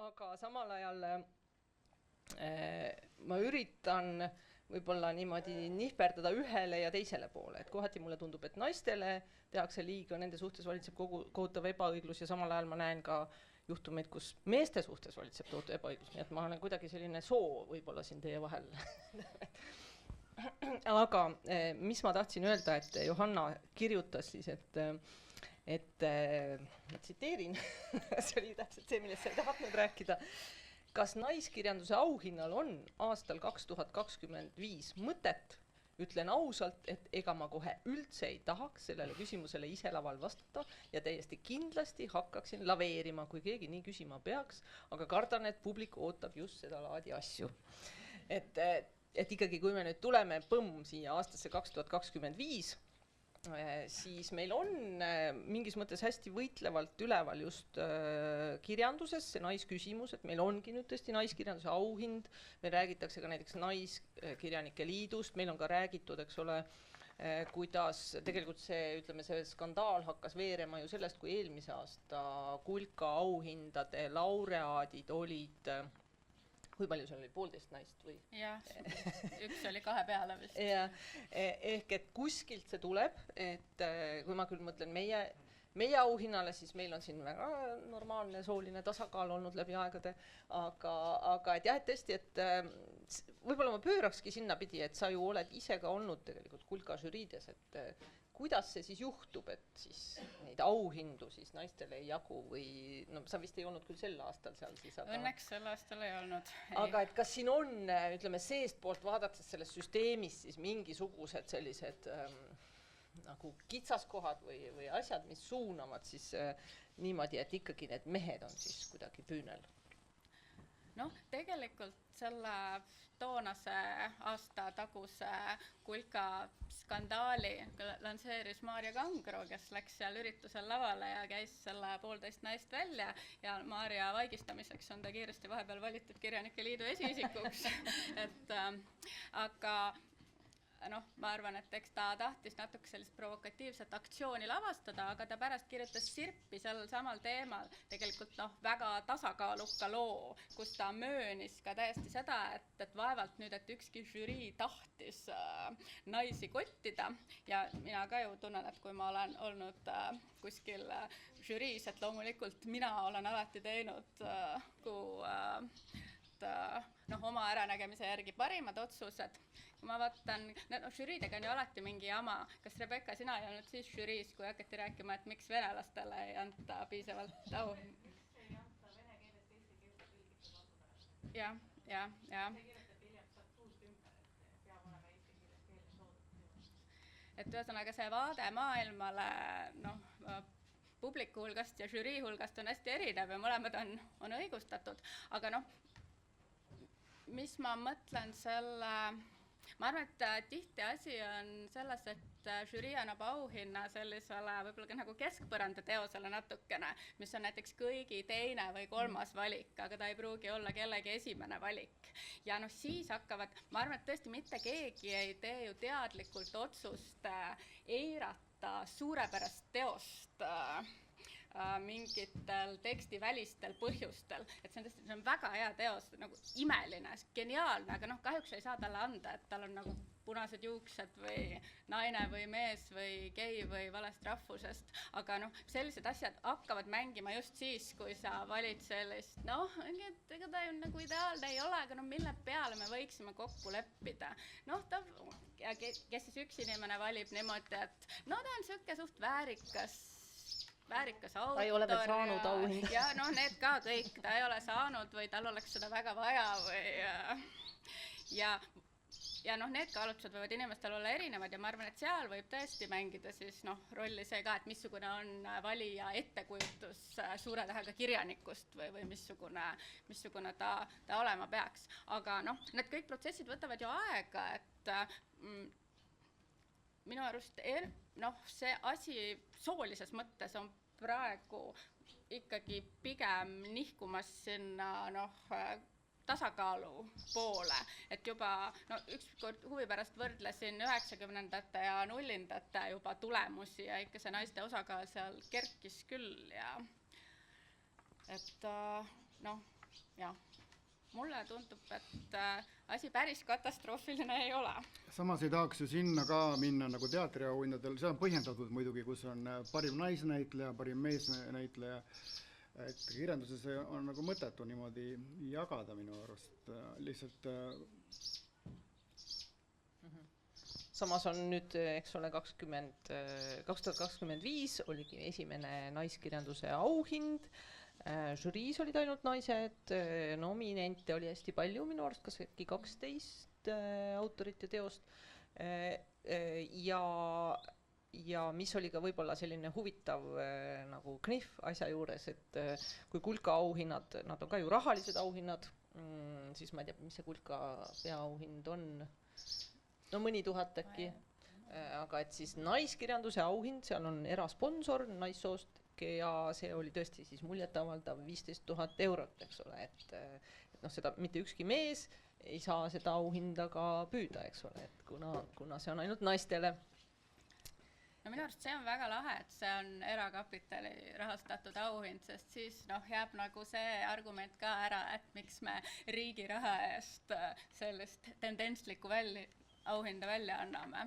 Aga samal ajal ma üritan võib-olla niimoodi nihverdada ühele ja teisele poole, et kohati mulle tundub, et naistele tehakse liiga, nende suhtes valitseb kohutav ebaõiglus ja samal ajal ma näen ka juhtumeid, kus meeste suhtes valitseb tohutu ebaõiglus, nii et ma olen kuidagi selline soo võib-olla siin teie vahel. Aga mis ma tahtsin öelda, et Johanna kirjutas siis, et ma tsiteerin, see oli täpselt see, millest sa ei tahtnud rääkida. Kas naiskirjanduse auhinnal on aastal 2025 mõtet? Ütlen ausalt, et ega ma kohe üldse ei tahaks sellele küsimusele ise laval vastata ja täiesti kindlasti hakkaksin laveerima, kui keegi nii küsima peaks, aga kardan, et publik ootab just seda laadi asju. Et ikkagi, kui me nüüd tuleme siia aastasse 2025, siis meil on mingis mõttes hästi võitlevalt üleval just kirjanduses see naisküsimus, et meil ongi nüüd tõesti naiskirjanduse auhind, meil räägitakse ka näiteks Naiskirjanike Liidust, meil on ka räägitud, eks ole, kuidas tegelikult see, ütleme, see skandaal hakkas veerema ju sellest, kui eelmise aasta Kulka auhindade laureaadid olid, kui palju seal oli, 1,5 naist või? Jah, üks oli 2 peale vist. Ja, ehk et kuskilt see tuleb, et kui ma küll mõtlen meie auhinnale, siis meil on siin väga normaalne sooline tasakaal olnud läbi aegade, aga et jah, et tõesti, et võib-olla ma pöörakski sinna pidi, et sa ju oled ise ka olnud tegelikult Kulka žüriides, et kuidas see siis juhtub, et siis neid auhindu siis naistele ei jagu või no sa vist ei olnud küll sel aastal seal siis. Õnneks sel aastal ei olnud. Aga et kas siin on, ütleme, seest poolt vaadates selles süsteemis siis mingisugused sellised nagu kitsaskohad või asjad, mis suunavad siis niimoodi, et ikkagi need mehed on siis kuidagi püünel? Noh, tegelikult selle toonase aasta taguse Kulka skandaali lansseeris Maarja Kangro, kes läks seal üritusel lavale ja käis selle 1,5 naist välja ja Maarja vaigistamiseks on ta kiiresti vahepeal valitud Kirjanike Liidu esiisikuks. Aga noh, ma arvan, et eks ta tahtis natuke sellist provokatiivset aktsiooni lavastada, aga ta pärast kirjutas Sirpi sel samal teemal tegelikult väga tasakaaluka loo, kus ta möönis ka täiesti seda, et vaevalt nüüd, et ükski žürii tahtis naisi kottida ja mina ka ju tunnen, et kui ma olen olnud kuskil žüriis, et loomulikult mina olen alati teinud oma äranägemise järgi parimad otsused. Kui ma vaatan, žüriidega on ju alati mingi jama. Kas Rebecca, sina ei olnud siis žüriis, kui hakati rääkima, et miks venelastele ei anta piisavalt au? Ei anta vene keelest eesti keelde tõlgitud lausupärast. Ja. See kirjutab hiljem saab suust ümber, et peab olema eesti keeles keeles loodud. Et ühesõnaga see vaade maailmale publiku hulgast ja žürii hulgast on hästi erinev ja mõlemad on õigustatud. Aga mis ma mõtlen selle... Ma arvan, et tihti asi on selles, et žürii annab auhinna sellisele võib-olla ka nagu keskpõranda teosele natukene, mis on näiteks kõigi teine või 3. valik, aga ta ei pruugi olla kellegi esimene valik. Ja siis hakkavad, ma arvan, et tõesti mitte keegi ei tee ju teadlikult otsust eirata suurepärast teost mingitel tekstivälistel põhjustel, et see on väga hea teos, nagu imeline, geniaalne, aga kahjuks ei saa talle anda, et tal on nagu punased juuksed või naine või mees või gei või valest rahvusest, aga sellised asjad hakkavad mängima just siis, kui sa valid sellist, ega ta ju nagu ideaalne ei ole, aga mille peale me võiksime kokku leppida. Kes siis üks inimene valib niimoodi, et ta on siuke suht väärikas autor. Ta ei ole veel saanud auhinda. Ja need ka kõik, ta ei ole saanud või tal oleks seda väga vaja või ja need kaalutlused võivad inimestel olla erinevad ja ma arvan, et seal võib tõesti mängida siis rolli see ka, et missugune on valija ettekujutus suure tähega kirjanikust või missugune ta olema peaks. Aga need kõik protsessid võtavad ju aega, et minu arust see asi soolises mõttes on praegu ikkagi pigem nihkumas sinna tasakaalu poole, et juba ükskord huvi pärast võrdlesin 90ndate ja 0ndate juba tulemusi ja ikka see naiste osakaal seal kerkis küll ja et noh, jah, mulle tundub, et asi päris katastroofiline ei ole. Samas ei tahaks ju sinna ka minna nagu teatriauhindadel, see on põhjendatud muidugi, kus on parim naisnäitleja, parim meesnäitleja, et kirjanduses on nagu mõttetu niimoodi jagada minu arust, lihtsalt Samas on nüüd, eks ole, 2025 oligi esimene naiskirjanduse auhind, žüriis olid ainult naised, nominente oli hästi palju, minu arust kas äkki 12 autorit ja teost, ja mis oli ka võib-olla selline huvitav nagu knihv asja juures, et kui Kulka auhinnad, nad on ka ju rahalised auhinnad, siis ma ei tea, mis see Kulka peaauhind on, no mõni tuhat äkki, aga et siis naiskirjanduse auhind, seal on erasponsor naissoost ja see oli tõesti siis muljetavaldav 15 000 eurot, eks ole, et noh, seda mitte ükski mees ei saa seda auhinda ka püüda, eks ole, et kuna see on ainult naistele. No minu arust see on väga lahe, et see on erakapitali rahastatud auhind, sest siis jääb nagu see argument ka ära, et miks me riigi raha eest sellist tendentslikku auhinda välja anname.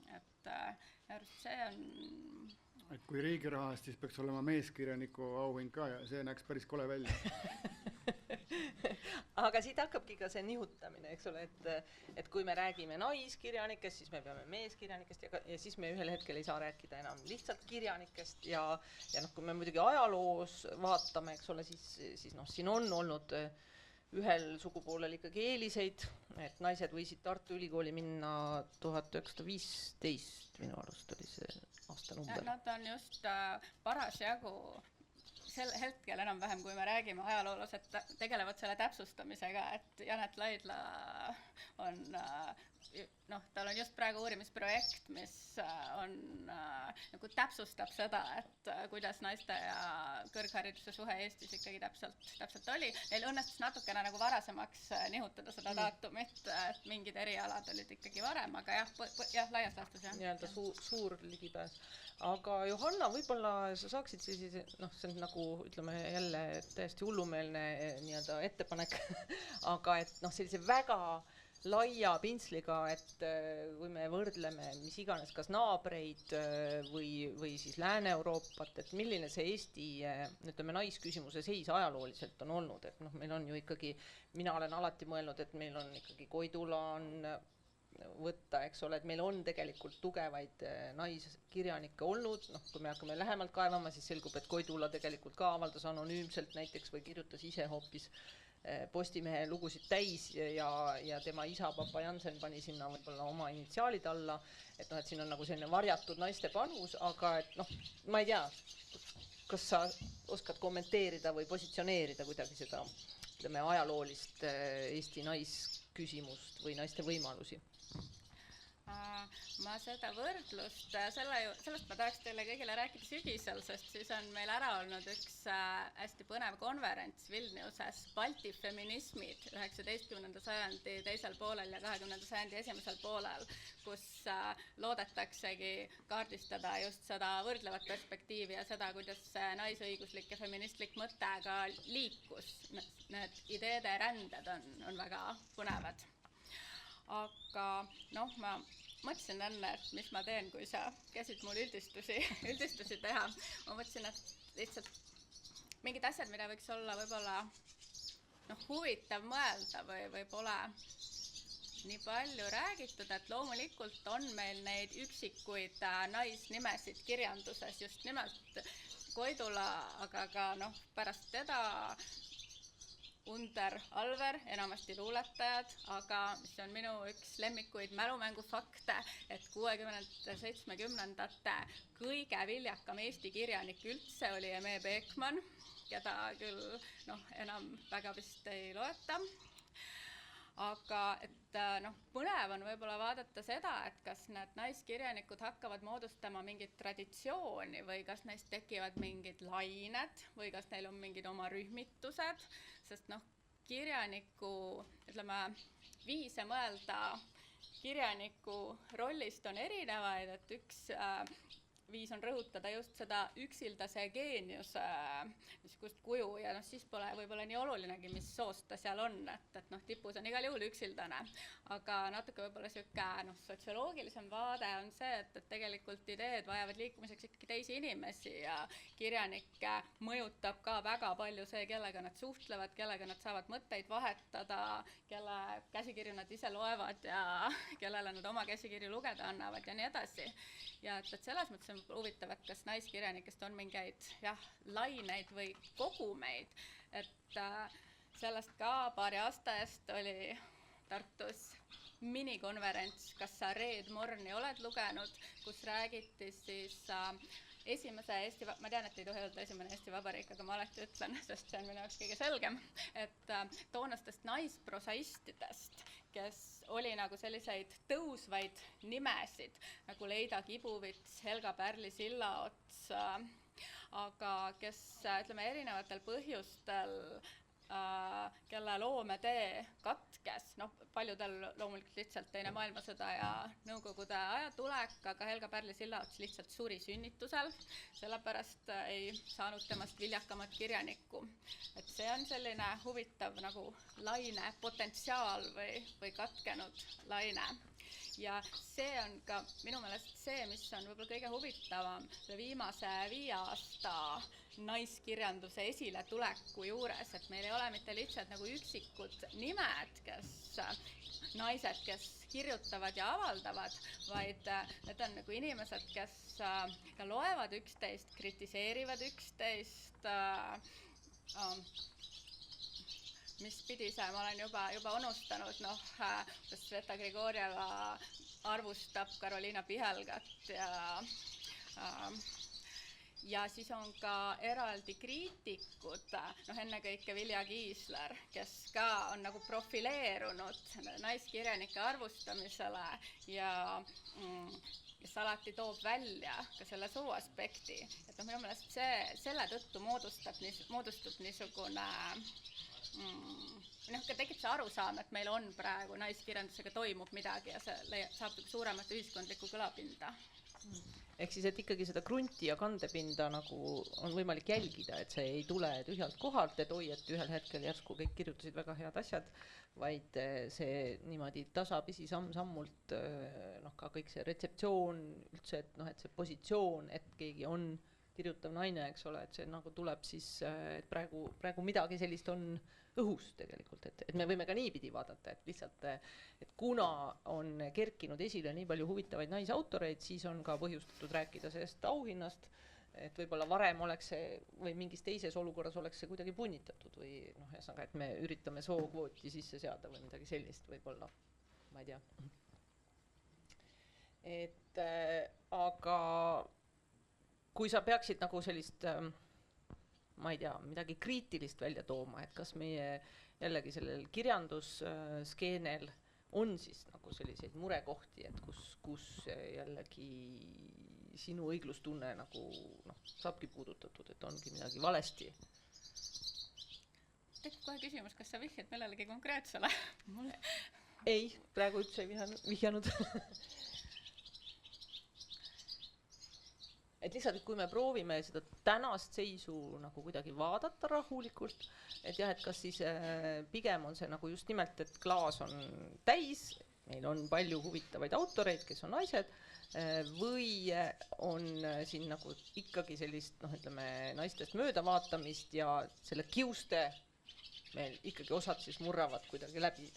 Et minu arust see on... Et kui riigi rahast, siis peaks olema meeskirjaniku auhind ka ja see näeks päris kole välja. Aga siit hakkabki ka see nihutamine, eks ole, et kui me räägime naiskirjanikest, siis me peame meeskirjanikest ja siis me ühel hetkel ei saa rääkida enam lihtsalt kirjanikest ja kui me muidugi ajaloos vaatame, eks ole, siis siin on olnud ühel sugupoolel ikkagi eeliseid, et naised võisid Tartu Ülikooli minna 1915, minu arust oli see aastanumber. Nad on just parasjagu sel hetkel enam-vähem, kui me räägime ajaloolased tegelevad selle täpsustamisega, et Janet Laidla on, tal on just praegu uurimisprojekt, mis on, nagu täpsustab seda, et kuidas naiste ja kõrghariduse suhe Eestis ikkagi täpselt oli. Neil õnnestus natukene nagu varasemaks nihutada seda daatumit, et mingid erialad olid ikkagi varem, aga jah, laias laastus jah. Nii-öelda suur ligipääs. Aga Johanna, võib-olla sa saaksid see on nagu, ütleme jälle täiesti hullumeelne nii-öelda ettepanek, aga et sellise väga laia pintsliga, et kui me võrdleme mis iganes kas naabreid või siis Lääne-Euroopat, et milline see Eesti, ütleme, naisküsimuse seis ajalooliselt on olnud, et meil on ju ikkagi, mina olen alati mõelnud, et meil on ikkagi Koidula on võtta, eks ole, et meil on tegelikult tugevaid naiskirjanikke olnud, kui me hakkame lähemalt kaevama, siis selgub, et Koidula tegelikult ka avaldas anonüümselt näiteks või kirjutas ise hoopis Postimehe lugusid täis ja tema isa Papa Jansen pani sinna võib-olla oma initsiaalid alla, et siin on nagu selline varjatud naiste panus, aga et ma ei tea, kas sa oskad kommenteerida või positsioneerida kuidagi seda, ütleme, ajaloolist Eesti naisküsimust või naiste võimalusi? Ma seda võrdlust, sellest ma tahaks teile kõigile rääkida sügisel, sest siis on meil ära olnud üks hästi põnev konverents Vilniuses, Balti feminismid 19. sajandi teisel poolel ja 20. sajandi esimesel poolel, kus loodetaksegi kaardistada just seda võrdlevat perspektiivi ja seda, kuidas naisõiguslik ja feministlik mõte ka liikus. Need ideede ränded on väga põnevad. Aga ma mõtlesin enne, et mis ma teen, kui sa käsid mul üldistusi teha. Ma mõtlesin, et lihtsalt mingid asjad, mida võiks olla võib-olla huvitav mõelda või pole nii palju räägitud, et loomulikult on meil neid üksikuid naisnimesid kirjanduses, just nimelt Koidula, aga ka pärast teda Under Alver, enamasti luuletajad, aga mis on minu üks lemmikuid mälumängufakte, et 60-70-ndate kõige viljakam Eesti kirjanik üldse oli Eme Beekman, keda küll enam väga vist ei loeta. Aga et põnev on võib-olla vaadata seda, et kas need naiskirjanikud hakkavad moodustama mingit traditsiooni või kas neist tekivad mingid lained või kas neil on mingid oma rühmitused, sest kirjaniku, ütleme, viise mõelda kirjaniku rollist on erinevaid, et üks viis on rõhutada just seda üksildase geeniuse niisugust kuju ja noh, siis pole võib-olla nii olulinegi, mis soost ta seal on, et noh, tipus on igal juhul üksildane. Aga natuke võib-olla niisugune noh, sotsioloogilisem vaade on see, et tegelikult ideed vajavad liikumiseks ikkagi teisi inimesi ja kirjanikke mõjutab ka väga palju see, kellega nad suhtlevad, kellega nad saavad mõtteid vahetada, kelle käsikirju nad ise loevad ja kellele nad oma käsikirju lugeda annavad ja nii edasi. Ja et selles mõttes on huvitav, et kas naiskirjanikest on mingeid laineid või kogumeid, et sellest ka paari aasta eest oli Tartus minikonverents, kas sa Reet Morni oled lugenud, kus räägiti siis esimese Eesti, ma tean, et ei tohi öelda esimene Eesti Vabariik, aga ma alati ütlen, sest see on minu jaoks kõige selgem, et toonastest naisprosaistidest, kes oli nagu selliseid tõusvaid nimesid, nagu Leida Kibuvits, Helga Pärli-Sillaots, aga kes, ütleme, erinevatel põhjustel kelle loometee katkes, noh, paljudel loomulikult lihtsalt Teine maailmasõda ja Nõukogude ajatulek, aga Helga Pärli-Sillaots lihtsalt suri sünnitusel, sellepärast ei saanud temast viljakamat kirjanikku. Et see on selline huvitav nagu laine potentsiaal või katkenud laine. Ja see on ka minu meelest see, mis on võib-olla kõige huvitavam viimase 5 aasta naiskirjanduse esiletuleku juures, et meil ei ole mitte lihtsalt nagu üksikud nimed, naised, kes kirjutavad ja avaldavad, vaid need on nagu inimesed, kes ka loevad üksteist, kritiseerivad üksteist, mis pidi see, ma olen juba unustanud, noh, Sveta Grigorjeva arvustab Karoliina Pihelgat ja siis on ka eraldi kriitikud, noh, ennekõike Vilja Kiisler, kes ka on nagu profileerunud naiskirjanike arvustamisele ja kes alati toob välja ka selle sooaspekti. Et noh, minu meelest selle tõttu moodustub niisugune ka tekib see arusaam, et meil on praegu naiskirjandusega toimub midagi ja see saab suuremat ühiskondlikku kõlapinda. Ehk siis, et ikkagi seda krunti ja kandepinda nagu on võimalik jälgida, et see ei tule tühjalt kohalt, et oi, et ühel hetkel järsku kõik kirjutasid väga head asjad, vaid see niimoodi tasapisi samm-sammult, noh, ka kõik see retseptsioon üldse, et noh, et see positsioon, et keegi on kirjutav naine, eks ole, et see nagu tuleb siis, et praegu midagi sellist on õhus tegelikult, et me võime ka niipidi vaadata, et lihtsalt, et kuna on kerkinud esile nii palju huvitavaid naisautoreid, siis on ka põhjustatud rääkida sellest auhinnast, et võib-olla varem oleks see või mingis teises olukorras oleks see kuidagi punnitatud või noh, ühesõnaga, et me üritame sookvooti sisse seada või midagi sellist võib-olla, ma ei tea. Et aga kui sa peaksid nagu sellist ma ei tea, midagi kriitilist välja tooma, et kas meie jällegi sellel kirjandusskeenel on siis nagu selliseid murekohti, et kus jällegi sinu õiglustunne nagu noh, saabki puudutatud, et ongi midagi valesti. Tekib kohe küsimus, kas sa vihjad millelegi konkreetsele? Ei, praegu üldse ei vihjanud. Et lihtsalt, et kui me proovime seda tänast seisu nagu kuidagi vaadata rahulikult, et jah, et kas siis pigem on see nagu just nimelt, et klaas on täis, meil on palju huvitavaid autoreid, kes on naised, või on siin nagu ikkagi sellist, noh, ütleme, naistest möödavaatamist ja selle kiuste meil ikkagi osad siis murravad kuidagi läbi.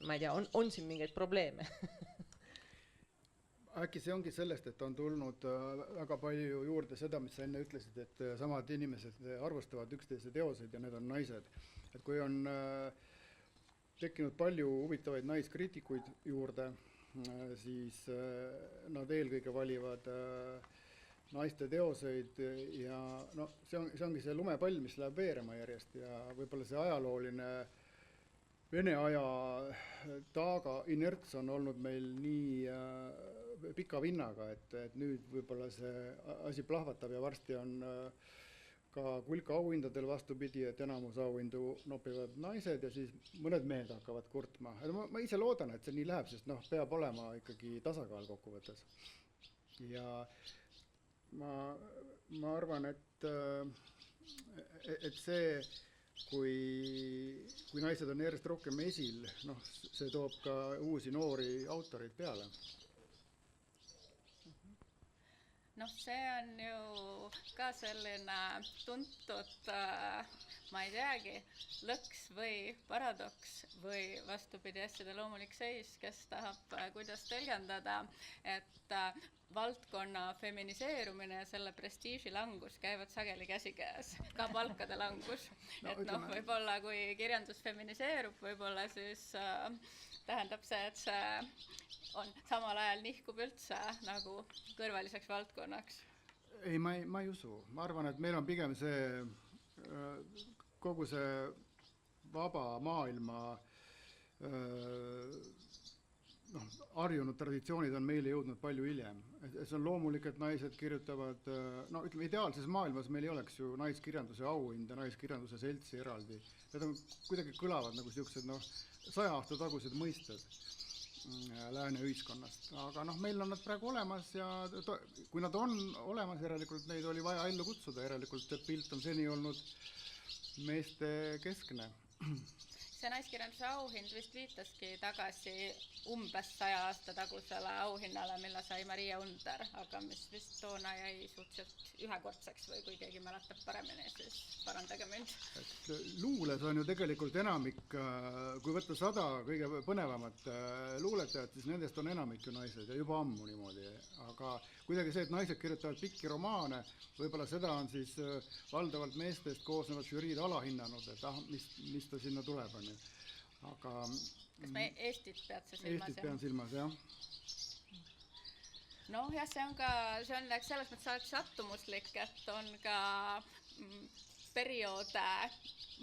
Ma ei tea, on siin mingeid probleeme? Äkki see ongi sellest, et on tulnud väga palju juurde seda, mis sa enne ütlesid, et samad inimesed arvustavad üksteise teoseid ja need on naised. Et kui on tekkinud palju huvitavaid naiskriitikuid juurde, siis nad eelkõige valivad naiste teoseid ja no, see ongi see lumepall, mis läheb veerema järjest ja võib-olla see ajalooline Vene aja taaga inerts on olnud meil nii pika vinnaga, et nüüd võib-olla see asi plahvatab ja varsti on ka Kulka auhindadel vastupidi, et enamus auhindu nopivad naised ja siis mõned mehed hakkavad kurtma. Ma ise loodan, et see nii läheb, sest noh, peab olema ikkagi tasakaal kokkuvõttes. Ja ma arvan, et see, kui naised on järjest rohkem esil, noh, see toob ka uusi noori autoreid peale. Noh, see on ju ka selline tuntud, ma ei teagi, lõks või paradoks või vastupidi asjade loomulik seis, kes tahab kuidas tõlgendada, et valdkonna feminiseerumine ja selle prestiiži langus käivad sageli käsikäes, ka palkade langus. Et noh, võib-olla kui kirjandus feminiseerub, võib-olla siis tähendab see, et see on samal ajal nihkub üldse nagu kõrvaliseks valdkonnaks. Ei, ma ei usu. Ma arvan, et meil on pigem see kogu see vaba maailma harjunud traditsioonid on meile jõudnud palju hiljem. See on loomulik, et naised kirjutavad, no ütleme, ideaalses maailmas meil ei oleks ju naiskirjanduse auhind ja naiskirjanduse seltsi eraldi. Need on kuidagi kõlavad nagu sellised 100 aasta tagused mõisted lääne ühiskonnast. Aga meil on nad praegu olemas ja kui nad on olemas, järelikult neid oli vaja ellu kutsuda, järelikult see pilt on seni olnud meeste keskne. See naiskirjanduse auhind vist viitaski tagasi umbes 100 aasta tagusele auhinnale, mille sai Maria Under, aga mis vist toona jäi suhteliselt ühekordseks või kui keegi mäletab paremini, siis parandage mind. Luules on ju tegelikult enamik, kui võtta 100 kõige põnevamat luuletajat, siis nendest on enamik ju naised ja juba ammu niimoodi. Aga kuidagi see, et naised kirjutavad pikki romaane, võib-olla seda on siis valdavalt meestest koosnevad žüriid alahinnanud, et mis ta sinna tuleb, on ju. Aga kas me Eestit pead see silmas? Eestit pean silmas, jah. Noh, jah, see on selles mõttes alati sattumuslik, et on ka perioode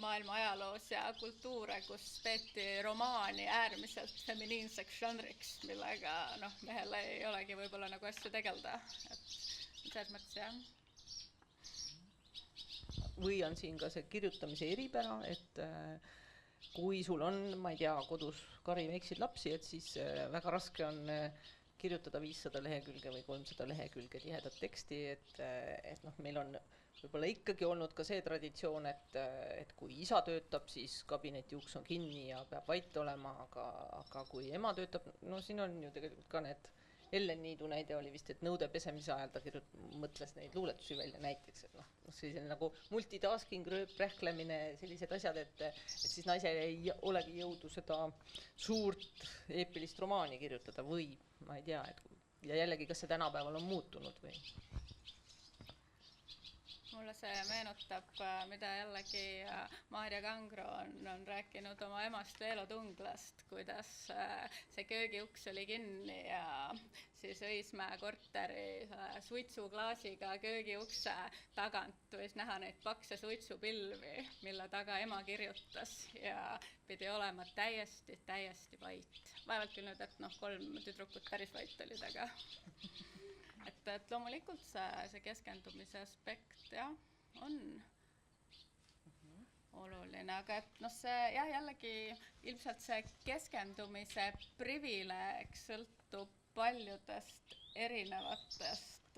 maailma ajaloos ja kultuure, kus peeti romaani äärmiselt feminiinseks žanriks, millega mehel ei olegi võib-olla nagu asju tegelda. Et selles mõttes, jah. Või on siin ka see kirjutamise eripära, et kui sul on, ma ei tea, kodus kari väikseid lapsi, et siis väga raske on kirjutada 500 lehekülge või 300 lehekülge tihedat teksti, et meil on võib-olla ikkagi olnud ka see traditsioon, et kui isa töötab, siis kabineti uks on kinni ja peab vait olema, aga kui ema töötab, siin on ju tegelikult ka need Ellen Niidu näide oli vist, et nõude pesemise ajal ta mõtles neid luuletusi välja näiteks, et selline nagu multitasking, rööprähklemine, sellised asjad, et siis naisel ei olegi jõudu seda suurt eepilist romaani kirjutada või ma ei tea, ja jällegi, kas see tänapäeval on muutunud või? Mulle see meenutab, mida jällegi Maarja Kangro on rääkinud oma emast Veelo Tunglast, kuidas see köögiuks oli kinni ja siis Õismäe korteri suitsuklaasiga köögiukse tagant võis näha neid pakse suitsupilvi, mille taga ema kirjutas ja pidi olema täiesti vait. Vaevalt küll nüüd, et 3 tüdrukut päris vait oli taga. Et loomulikult see keskendumise aspekt on oluline, aga et see jällegi ilmselt see keskendumise privileeg sõltub paljudest erinevatest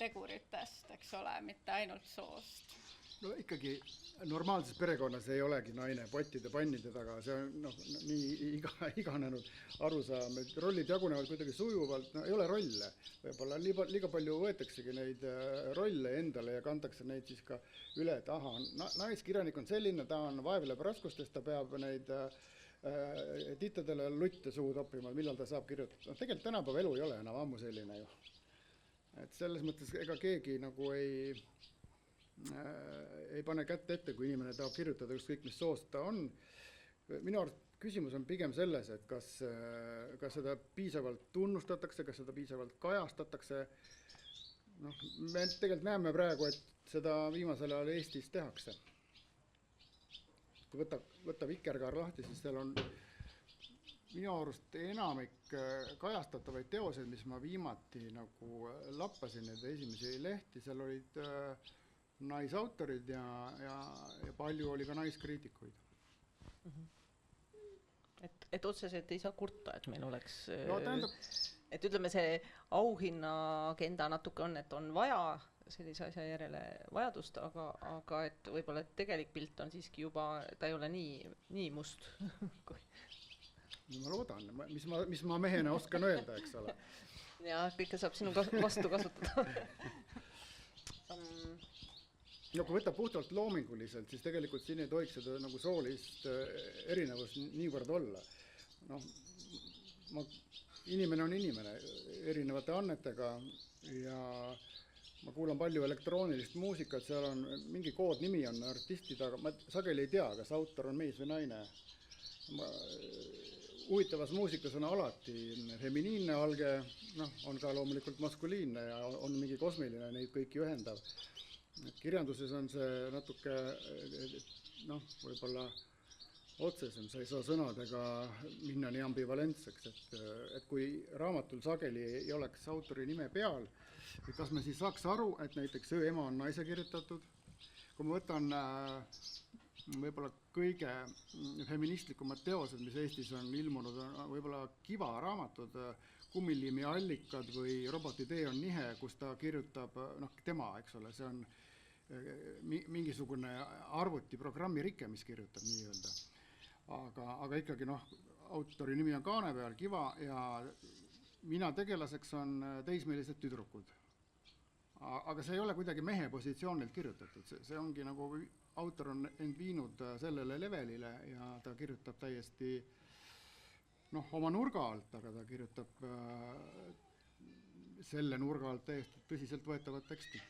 teguritest, eks ole, mitte ainult soost. No ikkagi normaalses perekonnas ei olegi naine pottide pannide taga, see on nii iganenud arusaam, et rollid jagunevad kuidagi sujuvalt, ei ole rolle, võib-olla liiga palju võetaksegi neid rolle endale ja kantakse neid siis ka üle taha. Naiskirjanik on selline, ta on vaevleb raskustes, ta peab neid titadele lutte suhu toppima, millal ta saab kirjutada. Tegelikult tänapäeva elu ei ole enam ammu selline ju. Et selles mõttes ega keegi nagu ei pane kätt ette, kui inimene tahab kirjutada ükskõik mis soost ta on. Minu arust küsimus on pigem selles, et kas seda piisavalt tunnustatakse, kas seda piisavalt kajastatakse. Me tegelikult näeme praegu, et seda viimasel ajal Eestis tehakse. Kui võtta Vikerkaar lahti, siis seal on minu arust enamik kajastatavaid teoseid, mis ma viimati nagu lappasin need esimesi lehti, seal olid naisautorid ja palju oli ka naiskriitikuid. Et et otseselt ei saa kurta, et meil oleks no tähendab, et ütleme, see auhinna agenda natuke on, et on vaja sellise asja järele vajadust, aga et võib-olla et tegelik pilt on siiski juba, ta ei ole nii must. ma loodan, mis ma mehena oskan öelda, eks ole. Ja kõike saab sinu vastu kasutada. No kui võtta puhtalt loominguliselt, siis tegelikult siin ei tohiks seda nagu soolist erinevust niivõrd olla. Noh, inimene on inimene erinevate annetega ja ma kuulan palju elektroonilist muusikat, seal on mingi koodnimi on artistid, aga ma sageli ei tea, kas autor on mees või naine. Huvitavas muusikas on alati feminiinne alge, on ka loomulikult maskuliinne ja on mingi kosmiline neid kõiki ühendav. Kirjanduses on see natuke, võib-olla otsesem, sa ei saa sõnadega minna nii ambivalentseks, et kui raamatul sageli ei oleks autori nime peal, kas me siis saaks aru, et näiteks Öö ema on naise kirjutatud, kui ma võtan võib-olla kõige feministlikumad teosed, mis Eestis on ilmunud, on võib-olla Kiva raamatud, Kummiliimi allikad või Roboti tee on nihe, kus ta kirjutab, tema, eks ole, see on mingisugune arvutiprogrammi rike, mis kirjutab nii-öelda. Aga ikkagi autori nimi on kaane peal, Kiva, ja mina tegelaseks on teismelised tüdrukud. Aga see ei ole kuidagi mehe positsioonilt kirjutatud, see ongi nagu autor on end viinud sellele levelile ja ta kirjutab täiesti oma nurga alt, aga ta kirjutab selle nurga alt täiesti tõsiselt võetavat teksti.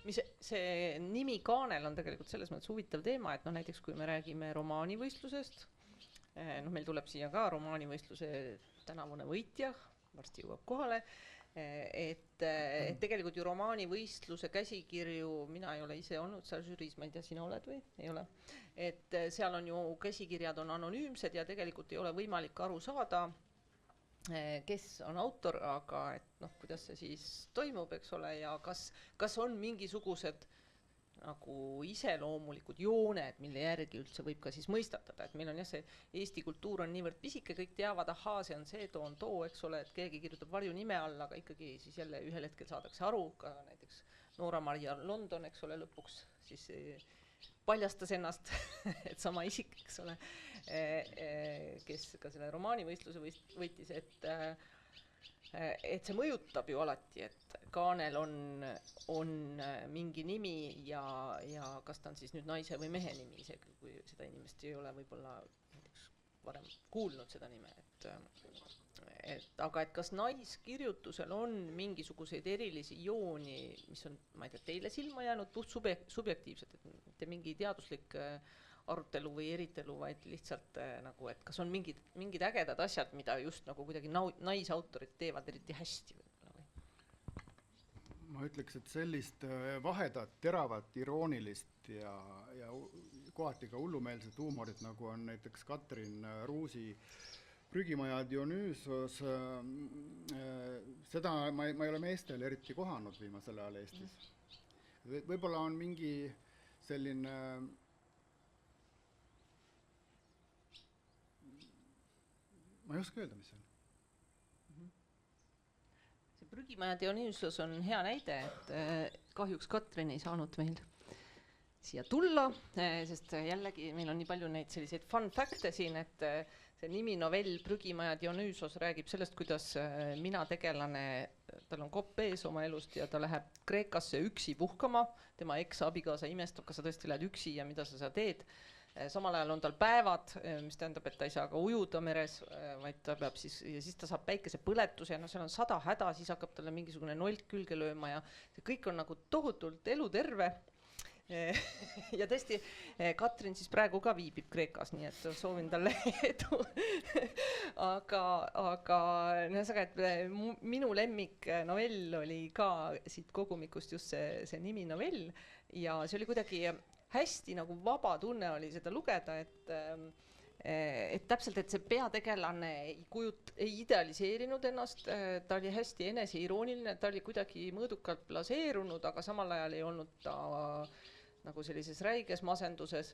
Mis see nimi kaanel on tegelikult selles mõttes huvitav teema, et näiteks kui me räägime romaanivõistlusest, meil tuleb siia ka romaanivõistluse tänavune võitja, varsti jõuab kohale, et tegelikult ju romaanivõistluse käsikirju, mina ei ole ise olnud seal žüriis, ma ei tea, sina oled või? Ei ole. Et seal on ju käsikirjad on anonüümsed ja tegelikult ei ole võimalik aru saada, kes on autor, aga et kuidas see siis toimub, eks ole, ja kas on mingisugused nagu iseloomulikud jooned, mille järgi üldse võib ka siis mõistatada, et meil on see Eesti kultuur on niivõrd pisike, kõik teavad, see on see, too on too, eks ole, et keegi kirjutab varju nime all, aga ikkagi siis jälle ühel hetkel saadakse aru, ka näiteks Noora-Maria London, eks ole, lõpuks siis paljastas ennast, et sama isik, eks ole, kes ka selle romaanivõistluse võitis, et see mõjutab ju alati, et kaanel on mingi nimi ja kas ta on siis nüüd naise või mehe nimi, isegi kui seda inimest ei ole võib-olla näiteks varem kuulnud seda nime, aga et kas naiskirjutusel on mingisuguseid erilisi jooni, mis on, ma ei tea, teile silma jäänud puht subjektiivselt, et mitte mingi teaduslik arutelu või eritelu, vaid lihtsalt nagu, et kas on mingid ägedad asjad, mida just nagu kuidagi naisautorid teevad eriti hästi või? Ma ütleks, et sellist vahedat, teravat, iroonilist ja kohati ka hullumeelset huumorit, nagu on näiteks Katrin Ruusi Prügimaja Dionüüsos, seda ma ei ole meestel eriti kohanud viimasel ajal Eestis. Võib-olla on mingi selline ma ei oska öelda, mis see on. See Prügimaja Dionüüsos on hea näide, et kahjuks Katrin ei saanud meil siia tulla, sest jällegi meil on nii palju neid selliseid fun fact'e siin, et see nimi novell Prügimaja Dionüüsos räägib sellest, kuidas mina tegelane, tal on kopp ees oma elust ja ta läheb Kreekasse üksi puhkama, tema eks-abikaasa imestab, kas sa tõesti lähed üksi ja mida sa teed. Samal ajal on tal päevad, mis tähendab, et ta ei saa ka ujuda meres, vaid ta peab siis, ja siis ta saab päikese põletuse ja seal on 100 häda, siis hakkab talle mingisugune nolk külge lööma ja see kõik on nagu tohutult eluterve. Ja tõesti, Katrin siis praegu ka viibib Kreekas, nii et soovin talle edu. Aga et minu lemmik novell oli ka siit kogumikust just see nimi novell ja see oli kuidagi hästi nagu vaba tunne oli seda lugeda, et täpselt, et see peategelane ei idealiseerinud ennast, ta oli hästi eneseirooniline, ta oli kuidagi mõõdukalt plaseerunud, aga samal ajal ei olnud ta nagu sellises räiges masenduses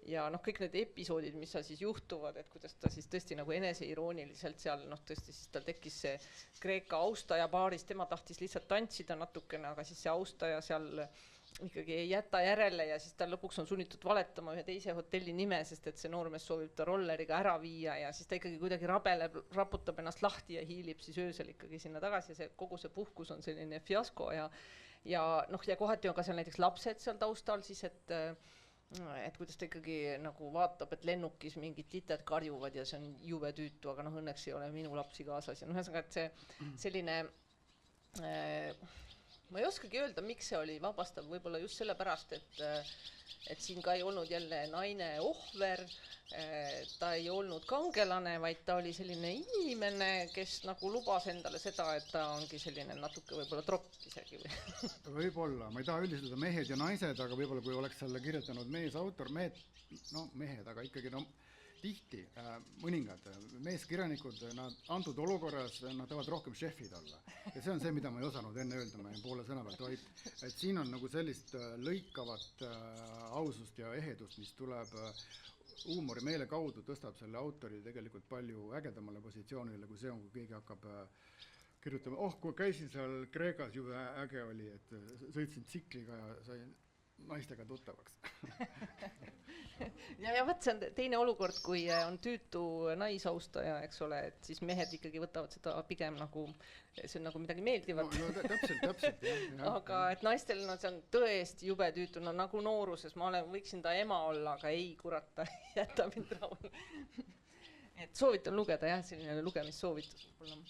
ja noh, kõik need episoodid, mis seal siis juhtuvad, et kuidas ta siis tõesti nagu eneseirooniliselt seal noh, tõesti siis tal tekkis see Kreeka austaja paaris, tema tahtis lihtsalt tantsida natukene, aga siis see austaja seal ikkagi ei jäta järele ja siis ta lõpuks on sunnitud valetama ühe teise hotelli nime, sest et see noormees soovib ta rolleriga ära viia ja siis ta ikkagi kuidagi rabeleb, raputab ennast lahti ja hiilib siis öösel ikkagi sinna tagasi ja see, kogu see puhkus on selline fiasko ja noh, ja kohati on ka seal näiteks lapsed seal taustal siis, et kuidas ta ikkagi nagu vaatab, et lennukis mingid tited karjuvad ja see on jube tüütu, aga noh, õnneks ei ole minu lapsi kaasas ja noh, ühesõnaga, et see selline ma ei oskagi öelda, miks see oli vabastav, võib-olla just sellepärast, et siin ka ei olnud jälle naine ohver, ta ei olnud kangelane, vaid ta oli selline inimene, kes nagu lubas endale seda, et ta ongi selline natuke võib-olla tropp isegi või. Võib-olla, ma ei taha üldistada mehed ja naised, aga võib-olla kui oleks selle kirjutanud meesautor, mehed, aga ikkagi tihti mõningad meeskirjanikud, nad antud olukorras, nad tahavad rohkem šefid olla. Ja see on see, mida ma ei osanud enne öelda meie poole sõna pealt, vaid et siin on nagu sellist lõikavat ausust ja ehedust, mis tuleb huumori meele kaudu, tõstab selle autori tegelikult palju ägedamale positsioonile, kui see on, kui keegi hakkab kirjutama, kui käisin seal Kreekas, jube äge oli, et sõitsin tsikliga ja sain naistega tuttavaks. ja võt, see on teine olukord, kui on tüütu naisaustaja, eks ole, et siis mehed ikkagi võtavad seda pigem nagu, see on nagu midagi meeldivat. No täpselt, jah. Aga et naistel see on tõesti jube tüütu, no nagu nooruses, võiksin ta ema olla, aga ei, kurat, ta jäta mind rahule. Et soovitan lugeda jah, selline lugemissoovitus.